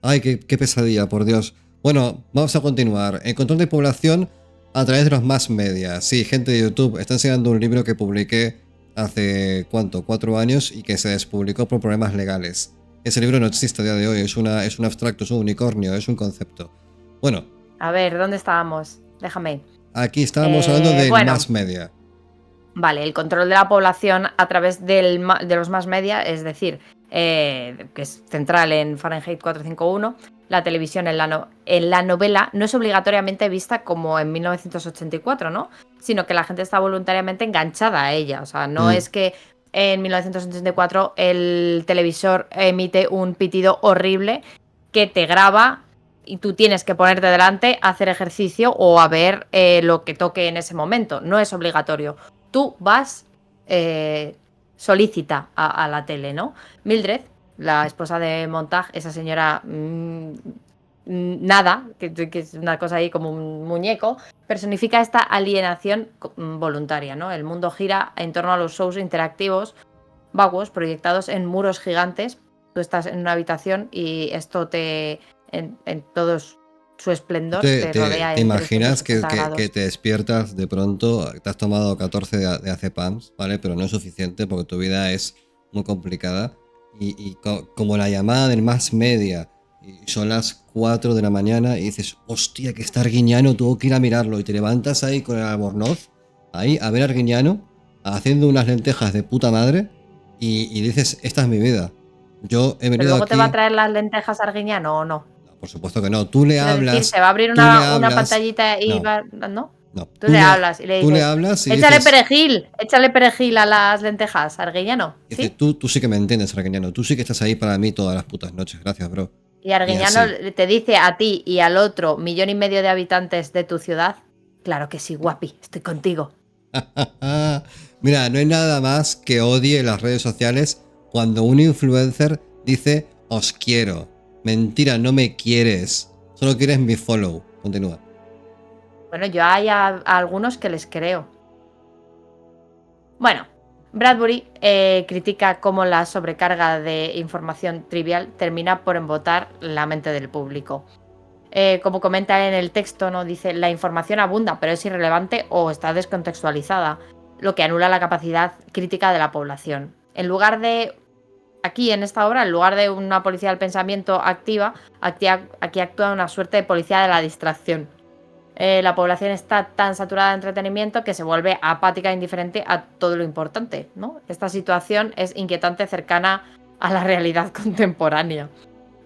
Ay, qué pesadilla, por Dios. Bueno, vamos a continuar. El control de población a través de los más media. Sí, gente de YouTube está enseñando un libro que publiqué hace, ¿cuánto? 4 años y que se despublicó por problemas legales. Ese libro no existe a día de hoy, es un abstracto, es un unicornio, es un concepto. Bueno,
a ver, ¿dónde estábamos? Déjame.
aquí estábamos hablando del
Bueno,
más media.
vale, el control de la población a través de los más media, es decir, que es central en Fahrenheit 451, la televisión en la novela no es obligatoriamente vista como en 1984, ¿no? Sino que la gente está voluntariamente enganchada a ella. O sea, no
Mm.
es que en 1984 el televisor emite un pitido horrible que te graba y tú tienes que ponerte delante a hacer ejercicio o a ver lo que toque en ese momento. No es obligatorio. Tú vas solícita a la tele, ¿no? Mildred, la esposa de Montag, esa señora nada, que es una cosa ahí como un muñeco, personifica esta alienación voluntaria, ¿no? El mundo gira en torno a los shows interactivos, vaguos, proyectados en muros gigantes. Tú estás en una habitación y esto en todo su
¿Tú
esplendor, te rodea
te
en
imaginas
360
que
grados.
te despiertas de pronto, te has tomado 14 de azepams, ¿vale? Pero no es suficiente porque tu vida es muy complicada. Como la llamada del más media Y son las 4 de la mañana y dices, hostia, que está Arguiñano, tengo que ir a mirarlo. Y te levantas ahí con el albornoz, ahí a ver a Arguiñano, haciendo unas lentejas de puta madre, y dices, esta es mi vida. Yo he
¿Pero
venido
luego te va a
aquí...
traer las lentejas Arguiñano o no?
No, por supuesto que no. Tú le
Quiero decir,
hablas,
se va a abrir
tú le
una
hablas...
pantallita y
No,
va... ¿No?
no.
Tú le hablas y le
Tú le
dices,
hablas y dices...
échale perejil a las lentejas, Arguiñano,
Dice,
¿sí?
tú sí que me entiendes, Arguiñano. Tú sí que estás ahí para mí todas las putas noches. Gracias, bro.
Y
Y
Arguiñano
así.
te dice a ti y al otro 1,5 millones de habitantes de tu ciudad, claro que sí, guapi, estoy contigo.
Mira, no hay nada más que odie en las redes sociales cuando un influencer dice os quiero. Mentira, no me quieres. Solo quieres mi follow. Continúa.
Bueno, yo hay a algunos que les creo. Bueno, Bradbury critica cómo la sobrecarga de información trivial termina por embotar la mente del público. Como comenta en el texto, ¿no? Dice, la información abunda, pero es irrelevante o está descontextualizada, lo que anula la capacidad crítica de la población. En lugar de, aquí en esta obra, en lugar de una policía del pensamiento activa, aquí actúa una suerte de policía de la distracción. La población está tan saturada de entretenimiento que se vuelve apática e indiferente a todo lo importante, ¿no? Esta situación es inquietante, cercana a la realidad contemporánea,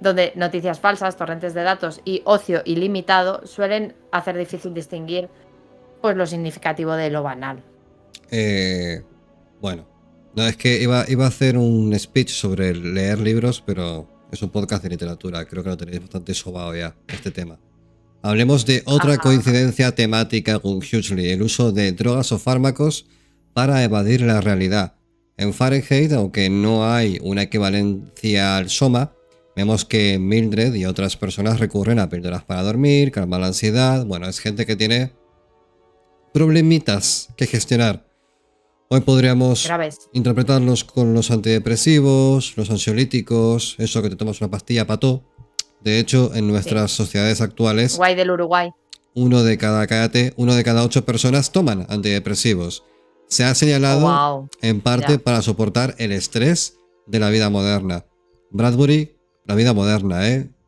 donde noticias falsas, torrentes de datos y ocio ilimitado suelen hacer difícil distinguir pues, lo significativo de lo banal.
Bueno, no es que iba a hacer un speech sobre leer libros, pero es un podcast de literatura. Creo que lo tenéis bastante sobado ya, este tema. Hablemos de otra
Ajá.
coincidencia temática con Huxley, el uso de drogas o fármacos para evadir la realidad. En Fahrenheit, aunque no hay una equivalencia al soma, vemos que Mildred y otras personas recurren a píldoras para dormir, calmar la ansiedad. Bueno, es gente que tiene problemitas que gestionar. Hoy podríamos
Graves.
interpretarlos con los antidepresivos, los ansiolíticos, eso que te tomas una pastilla para todo. De hecho, en
Sí.
nuestras sociedades actuales,
Guay del Uruguay.
uno de cada 8 personas toman antidepresivos. Se ha
Oh,
señalado
wow.
en parte
Ya.
para soportar el estrés de la vida moderna. Bradbury, la vida moderna,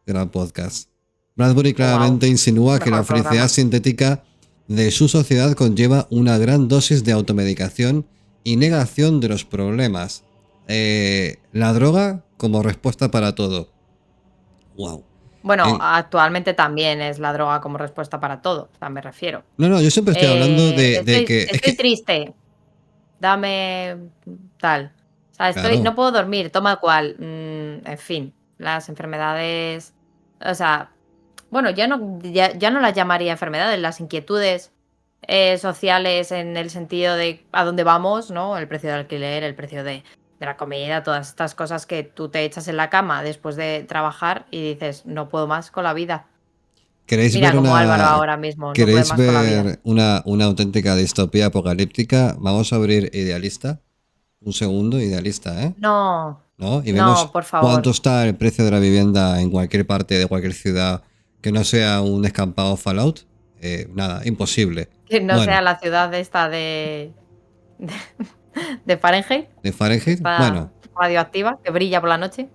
gran podcast. Bradbury
Oh, wow.
claramente insinúa que la
Mejor
felicidad
programa.
sintética de su sociedad conlleva una gran dosis de automedicación y negación de los problemas. La droga como respuesta para todo. Wow.
Bueno, actualmente también es la droga como respuesta para todo, o sea, me refiero.
No, yo siempre estoy hablando de que... Es
Estoy
que...
triste, dame tal. O sea, no
Claro.
puedo dormir, toma cual. En fin, las enfermedades. O sea, bueno, ya no las llamaría enfermedades, las inquietudes sociales en el sentido de a dónde vamos, ¿no? El precio del alquiler, el precio de la comida, todas estas cosas que tú te echas en la cama después de trabajar y dices, no puedo más con la vida.
¿Queréis
Mira
ver
como Álvaro
una,
ahora mismo, no puede
¿Queréis
más con la vida.
ver una auténtica distopía apocalíptica? Vamos a abrir Idealista. Un segundo, Idealista, ¿eh?
No,
¿No? Y
no,
vemos
por
cuánto
favor.
está el precio de la vivienda en cualquier parte de cualquier ciudad que no sea un descampado Fallout. Nada, imposible.
Que no sea
Bueno,
la ciudad esta de, de Fahrenheit,
de
que
Fahrenheit. Bueno,
está radioactiva, que brilla por la noche.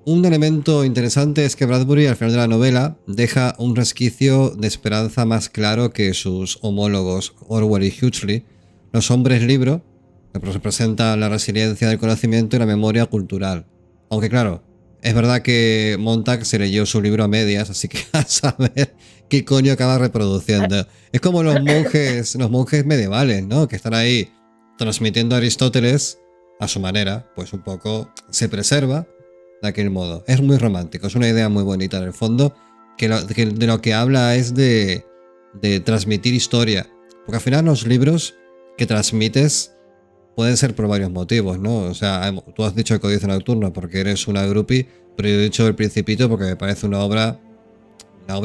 un elemento interesante es que Bradbury al final de la novela deja un resquicio de esperanza más claro que sus homólogos Orwell y Huxley. Los hombres libro representan la resiliencia del conocimiento y la memoria cultural. Aunque claro, es verdad que Montag se leyó su libro a medias, así que a saber qué coño acaba reproduciendo. Es como los monjes medievales, ¿no? Que están ahí transmitiendo a Aristóteles a su manera, pues un poco se preserva de aquel modo. Es muy romántico, es una idea muy bonita en el fondo, que de lo que habla es de transmitir historia. Porque al final los libros que transmites pueden ser por varios motivos, ¿no? O sea, tú has dicho el Códice Nocturno porque eres una groupie, pero yo he dicho El Principito porque me parece una obra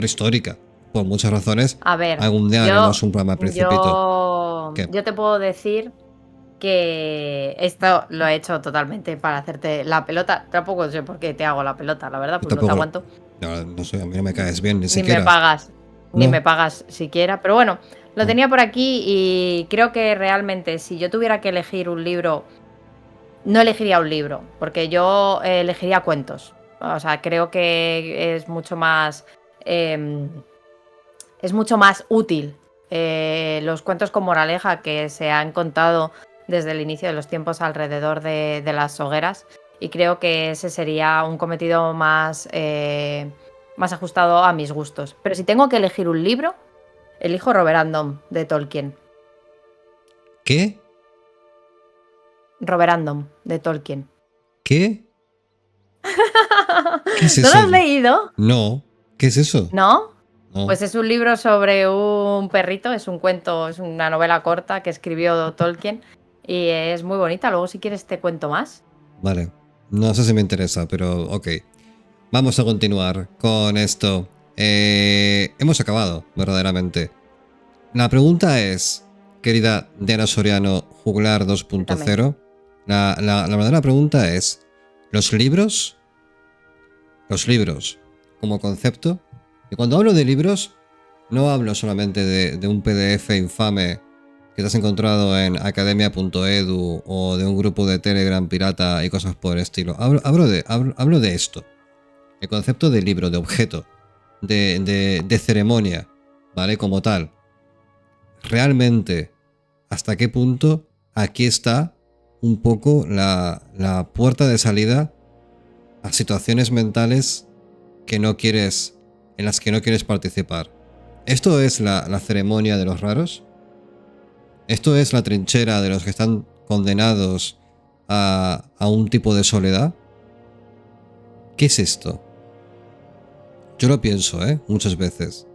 histórica. Por muchas razones,
A ver,
algún día haremos un programa del Principito. ¿Qué?
yo te puedo decir que esto lo he hecho totalmente para hacerte la pelota. Tampoco sé por qué te hago la pelota, la verdad,
Yo
pues no te
tampoco...
aguanto.
No sé, a mí no me caes bien, ni
Ni me
siquiera.
pagas, ni me
No,
pagas siquiera. Pero bueno, lo
no.
tenía por aquí y creo que realmente si yo tuviera que elegir un libro, no elegiría un libro, porque yo elegiría cuentos. O sea, creo que es mucho más. Es mucho más útil los cuentos con moraleja que se han contado desde el inicio de los tiempos alrededor de las hogueras. Y creo que ese sería un cometido más ajustado a mis gustos. Pero si tengo que elegir un libro, elijo Roverandom de Tolkien.
¿Qué?
Roverandom de Tolkien.
¿Qué? ¿Qué es
¿No
eso?
lo has leído?
No. ¿Qué es eso?
¿No?
No.
Pues es un libro sobre un perrito, es un cuento, es una novela corta que escribió Tolkien y es muy bonita. Luego, si quieres, te cuento más.
Vale. No sé si me interesa, pero ok. Vamos a continuar con esto. Hemos acabado, verdaderamente. La pregunta es, querida Diana Soriano, Juglar 2.0, la verdadera pregunta es, ¿los libros como concepto? Y cuando hablo de libros, no hablo solamente de un PDF infame que te has encontrado en academia.edu o de un grupo de Telegram pirata y cosas por el estilo. Hablo de esto. El concepto de libro, de objeto, de ceremonia, ¿vale? Como tal. Realmente, ¿hasta qué punto aquí está un poco la puerta de salida a situaciones mentales que no quieres, en las que no quieres participar? ¿Esto es la ceremonia de los raros? ¿Esto es la trinchera de los que están condenados a un tipo de soledad? ¿Qué es esto? Yo lo pienso, muchas veces.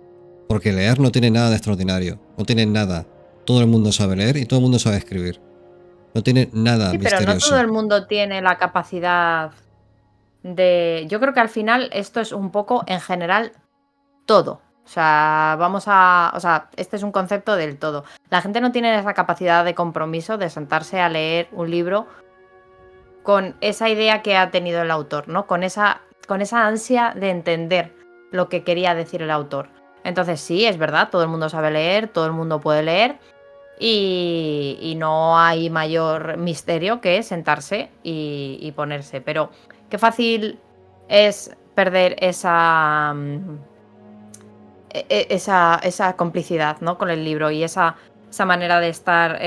Porque leer no tiene nada de extraordinario. No tiene nada. Todo el mundo sabe leer y todo el mundo sabe escribir. No tiene nada
Sí, pero no todo
misterioso.
el mundo tiene la capacidad de... Yo creo que al final esto es un poco, en general, todo. O sea, o sea, este es un concepto del todo. La gente no tiene esa capacidad de compromiso de sentarse a leer un libro con esa idea que ha tenido el autor, ¿no? Con esa ansia de entender lo que quería decir el autor. Entonces sí, es verdad, todo el mundo sabe leer, todo el mundo puede leer y no hay mayor misterio que sentarse y ponerse. Pero qué fácil es perder esa complicidad, ¿no? Con el libro y esa manera de estar...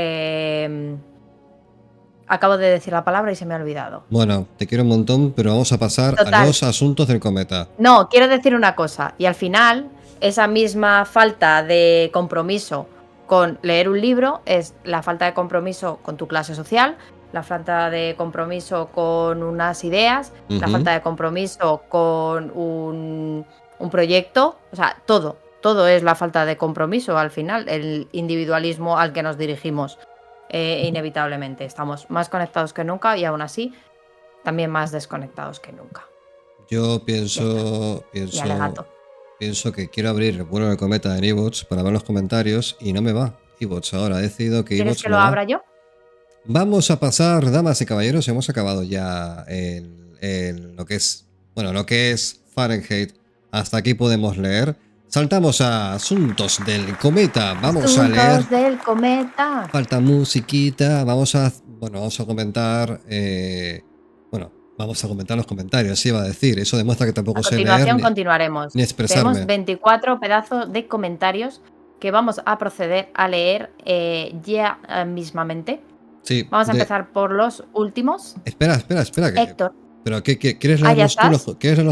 Acabo de decir la palabra y se me ha olvidado.
Bueno, te quiero un montón, pero vamos a pasar a
Total.
los asuntos del cometa.
No, quiero decir una cosa. Y al final, esa misma falta de compromiso con leer un libro es la falta de compromiso con tu clase social, la falta de compromiso con unas ideas, la falta de compromiso con un proyecto. O sea, todo es la falta de compromiso al final, el individualismo al que nos dirigimos. Inevitablemente estamos más conectados que nunca y aún así también más desconectados que nunca.
Yo pienso que quiero abrir el vuelo del cometa en iVoox para ver los comentarios y no me va iVoox ahora. He decidido que
¿Quieres
iVoox
que
no
lo
va.
abra yo?
Vamos a pasar, damas y caballeros, hemos acabado ya lo que es Fahrenheit. Hasta aquí podemos leer. Saltamos a asuntos del cometa. Vamos a leer.
Asuntos del cometa.
Falta musiquita. Vamos a comentar. Vamos a comentar los comentarios. Iba a decir. Eso demuestra que tampoco sé leer.
A continuación continuaremos.
Ni expresarme.
Tenemos 24 pedazos de comentarios que vamos a proceder a leer ya mismamente.
Sí,
vamos a empezar por los últimos.
Espera.
Héctor.
¿Pero quieres leerlos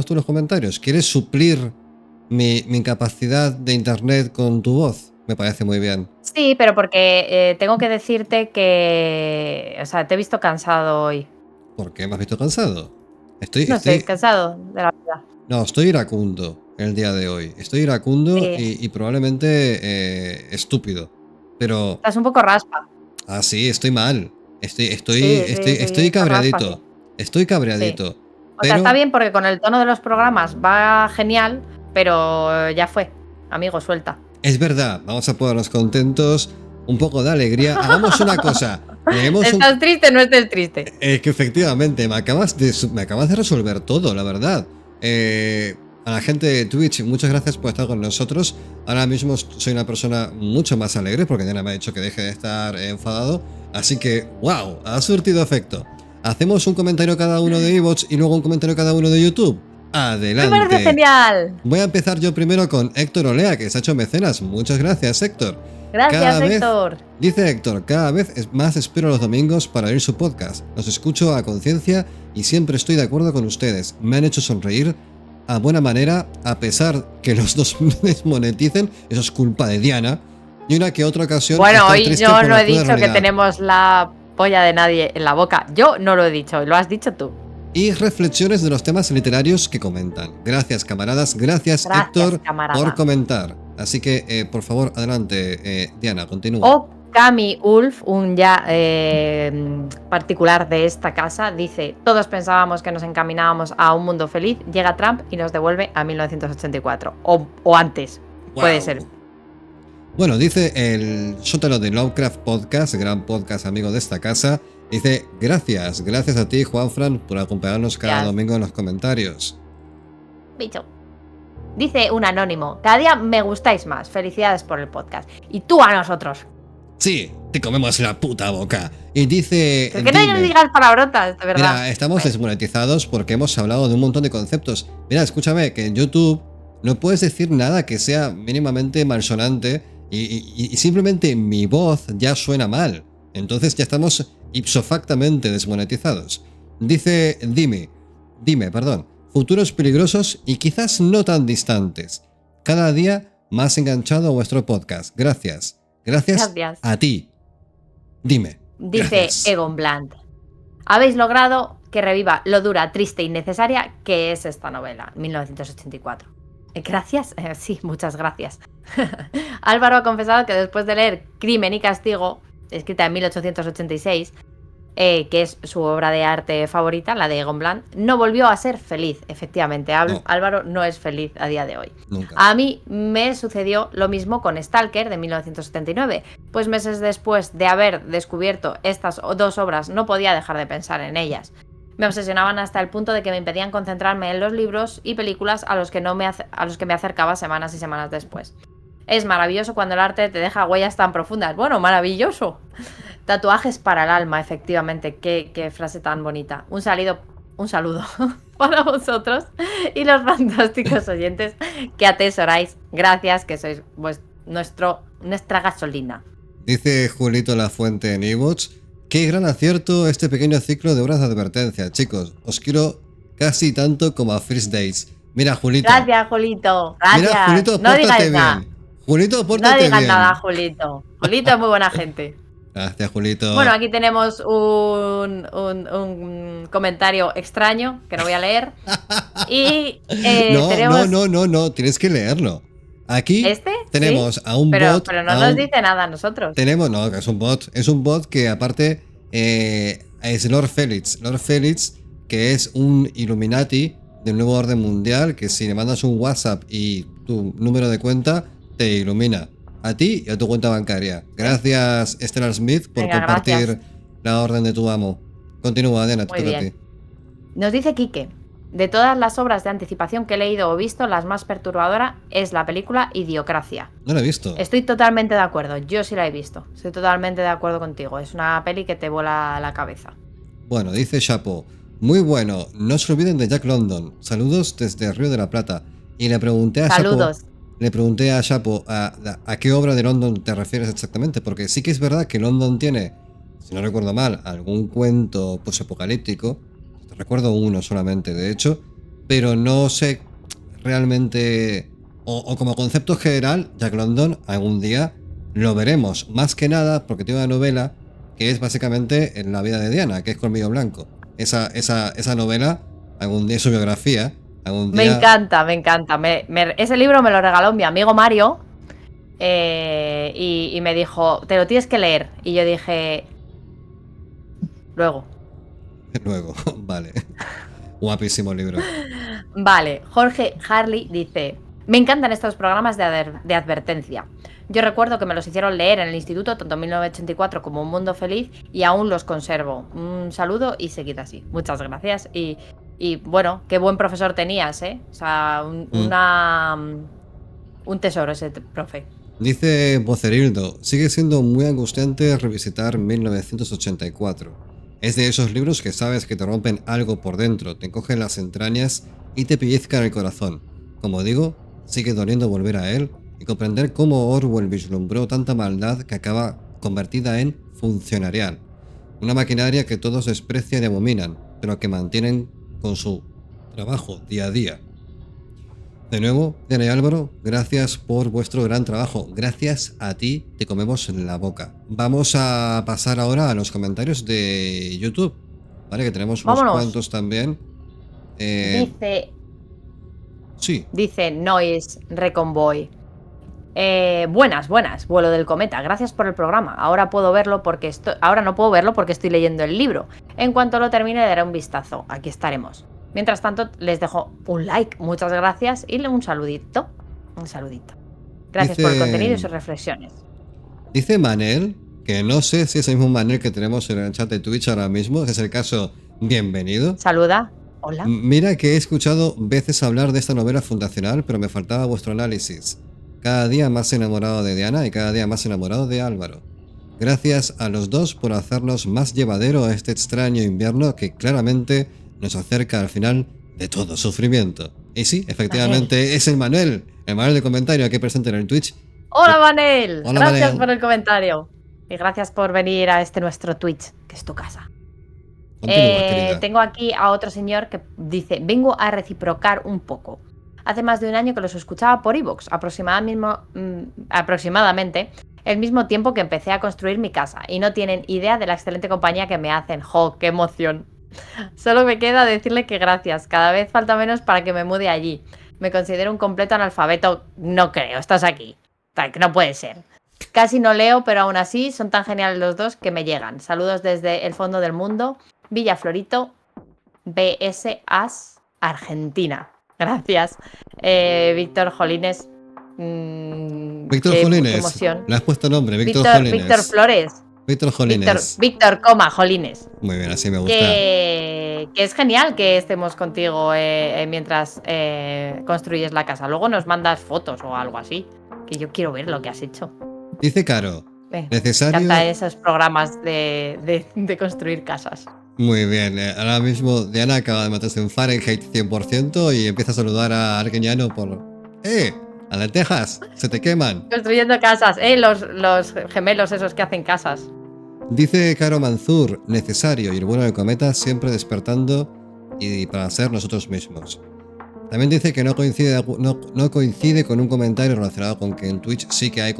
tú los comentarios? ¿Quieres suplir mi incapacidad de internet con tu voz? Me parece muy bien.
Sí, pero porque tengo que decirte que... O sea, te he visto cansado hoy.
¿Por qué me has visto cansado?
Estoy cansado de la vida.
No, estoy iracundo el día de hoy. Estoy iracundo y probablemente estúpido. Pero...
Estás un poco raspa.
Ah, sí, estoy mal. Estoy cabreadito. Estoy cabreadito.
Sí. O sea, está bien porque con el tono de los programas va genial, pero ya fue. Amigo, suelta.
Es verdad, vamos a ponernos contentos, un poco de alegría. Hagamos una cosa.
¿Estás triste? No estés triste.
Es que efectivamente, me acabas de resolver todo, la verdad. A la gente de Twitch, muchas gracias por estar con nosotros. Ahora mismo soy una persona mucho más alegre porque Diana me ha dicho que deje de estar enfadado. Así que, wow, ha surtido efecto. Hacemos un comentario cada uno de iVoox y luego un comentario cada uno de YouTube.
¡Me parece
Adelante.
genial!
Voy a empezar yo primero con Héctor Olea, que se ha hecho mecenas. Muchas gracias, Héctor.
Gracias, Héctor.
Dice Héctor, cada vez más espero los domingos para oír su podcast. Los escucho a conciencia y siempre estoy de acuerdo con ustedes. Me han hecho sonreír a buena manera, a pesar que los dos desmoneticen. Eso es culpa de Diana. Y una que otra ocasión.
Bueno,
estar
hoy
triste
yo
por
no
la
he
cruda
dicho que
realidad.
tenemos la polla de nadie en la boca. Yo no lo he dicho, lo has dicho tú.
Y reflexiones de los temas literarios que comentan. Gracias, camaradas. Gracias, Héctor,
camarada.
por comentar. Así que, por favor, adelante, Diana, continúa.
O Cami Ulf, un ya particular de esta casa, dice: todos pensábamos que nos encaminábamos a un mundo feliz, llega Trump y nos devuelve a 1984. O antes, puede
Wow.
ser.
Bueno, dice el sótano de Lovecraft Podcast, gran podcast amigo de esta casa. Dice, gracias a ti, Juanfran, por acompañarnos cada
Gracias.
domingo en los comentarios.
Bicho. Dice un anónimo: cada día me gustáis más, felicidades por el podcast. Y tú a nosotros.
Sí, te comemos la puta boca. Y dice...
Que no nos digas palabrotas, de verdad.
Mira, estamos desmonetizados porque hemos hablado de un montón de conceptos. Mira, escúchame, que en YouTube no puedes decir nada que sea mínimamente malsonante y simplemente mi voz ya suena mal. Entonces ya estamos ipsofactamente desmonetizados. Dice, dime, futuros peligrosos y quizás no tan distantes. Cada día más enganchado a vuestro podcast. Gracias a ti. Dime.
Dice
Gracias.
Egon Blunt: habéis logrado que reviva lo dura, triste y necesaria que es esta novela, 1984. Gracias, sí, muchas gracias. Álvaro ha confesado que después de leer Crimen y Castigo, escrita en 1886, que es su obra de arte favorita, la de Egon Blunt, no volvió a ser feliz. Efectivamente,
No.
Álvaro no es feliz a día de hoy.
Nunca.
A mí me sucedió lo mismo con Stalker de 1979, pues meses después de haber descubierto estas dos obras no podía dejar de pensar en ellas. Me obsesionaban hasta el punto de que me impedían concentrarme en los libros y películas a los que me acercaba semanas y semanas después. Es maravilloso cuando el arte te deja huellas tan profundas. Bueno, maravilloso. Tatuajes para el alma, efectivamente. Qué frase tan bonita. Un saludo para vosotros y los fantásticos oyentes que atesoráis. Gracias, que sois nuestra gasolina.
Dice Julito La Fuente en iVoox, qué gran acierto este pequeño ciclo de obras de advertencia. Chicos, os quiero casi tanto como a First Days. Mira, Julito.
Gracias, Julito. Gracias.
Mira, Julito,
no
pórtate
digáis
bien.
nada.
Julito,
No
pórtate
digas
bien.
nada, Julito. Julito es muy buena gente.
Gracias, Julito.
Bueno, aquí tenemos un comentario extraño que no voy a leer. Y tenemos...
No, tienes que leerlo. Aquí
¿Este?
tenemos
¿Sí?
a un bot.
Pero no nos dice nada a nosotros.
No, que es un bot. Es un bot que aparte es Lord Felix. Lord Felix, que es un Illuminati del nuevo orden mundial, que si le mandas un WhatsApp y tu número de cuenta, te ilumina. A ti y a tu cuenta bancaria. Gracias, Stellar Smith, por
Venga,
compartir
gracias.
la orden de tu amo. Continúa, Diana, te
Muy
toca a ti.
bien. Nos dice Quique: de todas las obras de anticipación que he leído o visto, la más perturbadora es la película Idiocracia.
No lo he visto.
Estoy totalmente de acuerdo, yo sí la he visto. Estoy totalmente de acuerdo contigo. Es una peli que te vuela la cabeza.
Bueno, dice Chapo, muy bueno, no se olviden de Jack London. Saludos desde Río de la Plata. Y le pregunté a
Saludos.
Chapo, ¿a qué obra de London te refieres exactamente? Porque sí que es verdad que London tiene, si no recuerdo mal, algún cuento posapocalíptico. Recuerdo uno solamente, de hecho, pero no sé realmente, o como concepto general, Jack London algún día lo veremos, más que nada porque tiene una novela que es básicamente en la vida de Diana, que es Colmillo Blanco. Esa novela, algún día, su biografía, algún día...
Me encanta. Ese libro me lo regaló mi amigo Mario y me dijo: te lo tienes que leer. Y yo dije: luego.
Luego, vale. Guapísimo libro.
Vale, Jorge Harley dice: me encantan estos programas de advertencia. Yo recuerdo que me los hicieron leer en el instituto, tanto en 1984 como Un Mundo Feliz, y aún los conservo. Un saludo y seguid así. Muchas gracias. Y bueno, qué buen profesor tenías, ¿eh? O sea, un tesoro ese profe.
Dice Vocerildo, sigue siendo muy angustiante revisitar 1984. Es de esos libros que sabes que te rompen algo por dentro, te encogen las entrañas y te pellizca en el corazón. Como digo, sigue doliendo volver a él y comprender cómo Orwell vislumbró tanta maldad que acaba convertida en funcionarial. Una maquinaria que todos desprecian y abominan, pero que mantienen con su trabajo día a día. De nuevo, Diana y Álvaro, gracias por vuestro gran trabajo. Gracias a ti te comemos la boca. Vamos a pasar ahora a los comentarios de YouTube, ¿vale? Que tenemos unos
Vámonos.
cuantos también. Sí.
Dice Noise Reconvoy. Buenas, vuelo del cometa. Gracias por el programa. Ahora no puedo verlo porque estoy leyendo el libro. En cuanto lo termine daré un vistazo. Aquí estaremos. Mientras tanto, les dejo un like, muchas gracias y un saludito. Gracias por el contenido y sus reflexiones.
Dice Manel, que no sé si es el mismo Manel que tenemos en el chat de Twitch ahora mismo, si es el caso, bienvenido.
Saluda, hola.
Mira que he escuchado veces hablar de esta novela fundacional, pero me faltaba vuestro análisis. Cada día más enamorado de Diana y cada día más enamorado de Álvaro. Gracias a los dos por hacernos más llevadero a este extraño invierno que claramente nos acerca al final de todo sufrimiento. Y sí, efectivamente, Manel. Es el Manuel de comentario aquí presente en el Twitch.
Hola Manel,
Hola,
gracias
Manel.
por el comentario. Y gracias por venir a este nuestro Twitch, que es tu casa.
Continúa,
tengo aquí a otro señor que dice, vengo a reciprocar un poco. Hace más de un año que los escuchaba por iVoox, aproximadamente el mismo tiempo que empecé a construir mi casa. Y no tienen idea de la excelente compañía que me hacen. ¡Jo, qué emoción! Solo me queda decirle que gracias. Cada vez falta menos para que me mude allí. Me considero un completo analfabeto. No creo, estás aquí. No puede ser. Casi no leo, pero aún así son tan geniales los dos que me llegan. Saludos desde el fondo del mundo. Villa Florito, BS As, Argentina. Gracias. Víctor Jolines.
Víctor Jolines.
Qué emoción.
Le has puesto nombre, Víctor Jolines.
Víctor Flores.
Víctor Jolines.
Víctor, Jolines.
Muy bien, así me gusta.
Que es genial que estemos contigo mientras construyes la casa. Luego nos mandas fotos o algo así. Que yo quiero ver lo que has hecho.
Dice Caro. Necesario.
Me encantan esos programas de construir casas.
Muy bien, ahora mismo Diana acaba de meterse en Fahrenheit 100% y empieza a saludar a Arguiñano por... ¡A lentejas! ¡Se te queman!
Construyendo casas, los gemelos esos que hacen casas.
Dice Caro Manzur, necesario y el bueno del cometa siempre despertando y para ser nosotros mismos. También dice que no coincide con un comentario relacionado con que en Twitch sí que hay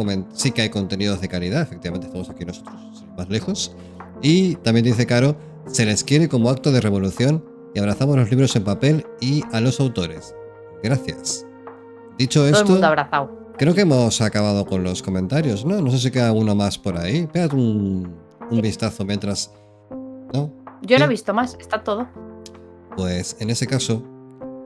contenidos de calidad. Efectivamente, estamos aquí nosotros más lejos. Y también dice Caro, se les quiere como acto de revolución y abrazamos los libros en papel y a los autores. Gracias. Dicho esto,
todo el mundo abrazado.
Creo que hemos acabado con los comentarios, ¿no? No sé si queda uno más por ahí. Pégate un vistazo mientras... ¿No?
Yo no he visto más, está todo.
Pues en ese caso,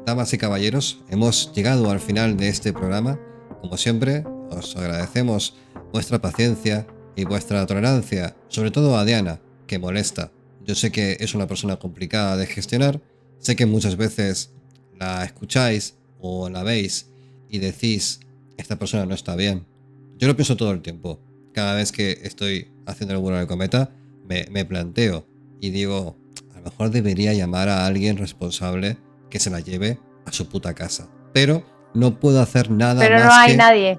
damas y caballeros, hemos llegado al final de este programa. Como siempre, os agradecemos vuestra paciencia y vuestra tolerancia, sobre todo a Diana, que molesta. Yo sé que es una persona complicada de gestionar, sé que muchas veces la escucháis o la veis y decís, esta persona no está bien. Yo lo pienso todo el tiempo. Cada vez que estoy haciendo el vuelo del cometa, me planteo y digo, a lo mejor debería llamar a alguien responsable que se la lleve a su puta casa. Pero no puedo hacer nada más.
Pero no hay nadie.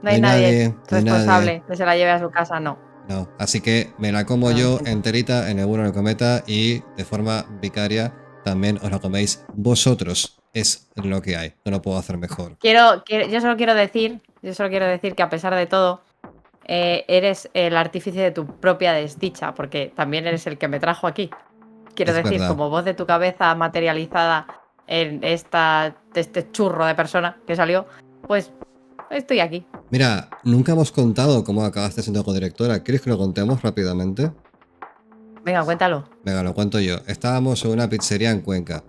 No hay nadie responsable
nadie.
que se la lleve a su casa, no.
No, así que me la como yo enterita en el vuelo del cometa y de forma vicaria también os la coméis vosotros. Es lo que hay, no lo puedo hacer mejor.
Yo solo quiero decir que a pesar de todo, eres el artífice de tu propia desdicha, porque también eres el que me trajo aquí. Quiero decir, verdad. Como voz de tu cabeza materializada en este churro de persona que salió, pues estoy aquí.
Mira, nunca hemos contado cómo acabaste siendo codirectora. ¿Quieres que lo contemos rápidamente?
Venga, cuéntalo.
Venga, lo cuento yo. Estábamos en una pizzería en Cuenca.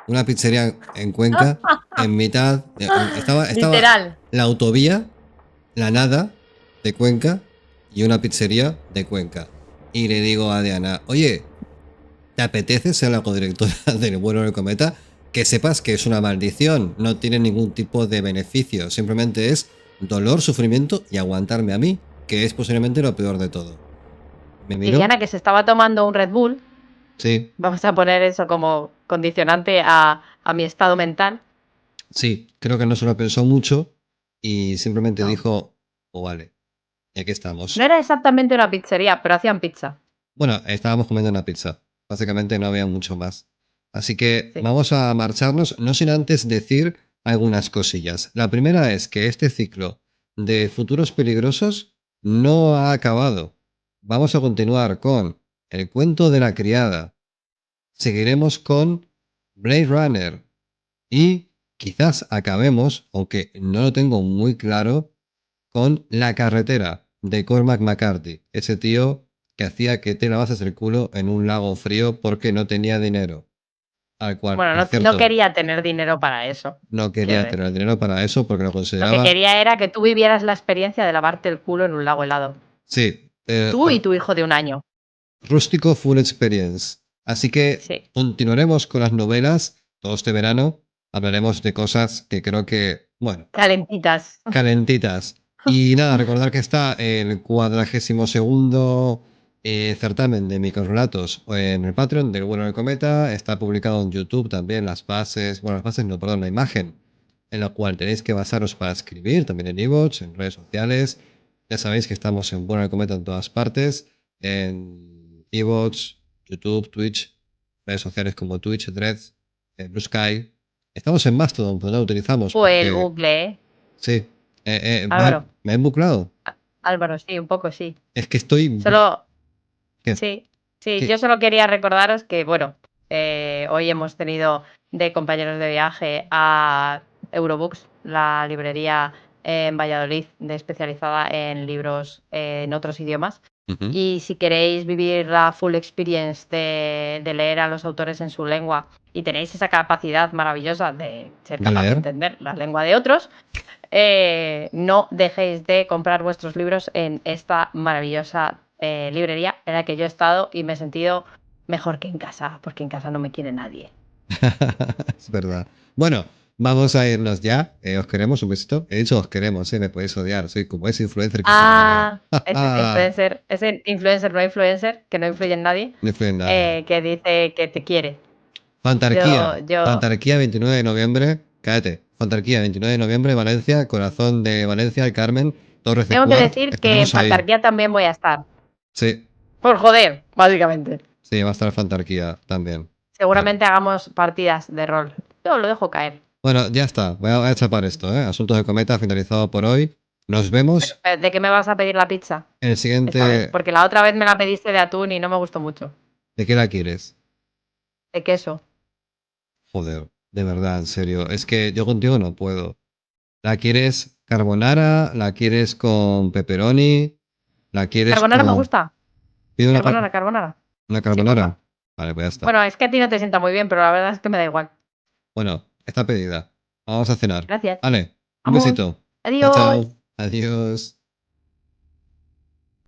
Una pizzería en Cuenca, en mitad... Estaba
literal.
La autovía, la nada de Cuenca y una pizzería de Cuenca. Y le digo a Diana, oye, ¿te apetece ser la codirectora del vuelo del cometa? Que sepas que es una maldición, no tiene ningún tipo de beneficio, simplemente es dolor, sufrimiento y aguantarme a mí, que es posiblemente lo peor de todo.
¿Me miró? Y Diana, que se estaba tomando un Red Bull.
Sí.
Vamos a poner eso como condicionante a a mi estado mental.
Sí, creo que no se lo pensó mucho y simplemente
No.
dijo, oh, vale, y aquí estamos.
No era exactamente una pizzería, pero hacían pizza.
Bueno, estábamos comiendo una pizza. Básicamente no había mucho más. Así que
Sí.
vamos a marcharnos, no sin antes decir algunas cosillas. La primera es que este ciclo de futuros peligrosos no ha acabado. Vamos a continuar con El cuento de la criada. Seguiremos con Blade Runner. Y quizás acabemos, aunque no lo tengo muy claro, con La carretera de Cormac McCarthy. Ese tío que hacía que te lavases el culo en un lago frío porque no tenía dinero. Al cual,
Bueno,
por
no
cierto,
quería tener dinero para eso,
no
quiero
quería tener
decir.
dinero para eso porque lo
Lo que
consideraba,
quería era que tú vivieras la experiencia de lavarte el culo en un lago helado.
sí,
Tú y tu hijo de 1 año.
rústico full experience. Así que
Sí.
continuaremos con las novelas todo este verano. Hablaremos de cosas que creo que, bueno,
Calentitas.
calentitas. Y nada, recordar que está el 42º certamen de microrelatos en el Patreon del Bueno del Cometa. Está publicado en YouTube también las bases, bueno, las bases no, perdón, la imagen en la cual tenéis que basaros para escribir, también en iVoox, en redes sociales. Ya sabéis que estamos en Bueno del Cometa en todas partes, en iVoox, YouTube, Twitch, redes sociales como Twitch, Threads, Blue Sky. Estamos en Mastodon, pero no lo utilizamos
Fue el
porque
bucle, ¿eh?
sí.
Álvaro.
Me he buclado.
Álvaro, sí, un poco sí.
Es que estoy.
Solo,
¿Qué?
sí, sí,
¿Qué?
yo solo quería recordaros que, bueno, hoy hemos tenido de compañeros de viaje a Eurobooks, la librería en Valladolid especializada en libros en otros idiomas.
Ujú.
Y si queréis vivir la full experience de leer a los autores en su lengua y tenéis esa capacidad maravillosa de ser
¿De
capaz de
leer?
entender la lengua de otros, no dejéis de comprar vuestros libros en esta maravillosa librería en la que yo he estado y me he sentido mejor que en casa, porque en casa no me quiere nadie.
Es verdad. Bueno, vamos a irnos ya. Os queremos un besito. He dicho os queremos, me podéis odiar. Soy como ese influencer que se odia.
Ah, ese influencer no influencer, que no influye en nadie,
No influye en nada.
que dice que te quiere.
Fantarquía.
Yo
Fantarquía 29 de noviembre. Cállate. Fantarquía 29 de noviembre, Valencia. Corazón de Valencia, el Carmen. Torres de
tengo que
Cuart.
decir que en
Estaremos ahí.
Fantarquía también voy a estar.
Sí.
Por joder, básicamente.
Sí, va a estar Fantarquía también.
Seguramente hagamos partidas de rol. Yo lo dejo caer.
Bueno, ya está. Voy a chapar esto, ¿eh? Asuntos de Cometa finalizado por hoy. Nos vemos
¿De qué me vas a pedir la pizza
en el
esta vez?
siguiente.
Porque la otra vez me la pediste de atún y no me gustó mucho.
¿De qué la quieres?
De queso.
Joder, de verdad, en serio. Es que yo contigo no puedo. ¿La quieres carbonara? ¿La quieres con pepperoni? ¿La quieres
Carbonara me
con...
gusta.
Pide
Carbonara.
una
Sí me
carbonara.
gusta.
Vale, pues ya está.
Bueno, es que a ti no te sienta muy bien, pero la verdad es que me da igual.
Bueno, está pedida. Vamos a cenar.
Gracias.
Vale, un
Vamos.
besito. Chao,
Adiós.
chao. Adiós.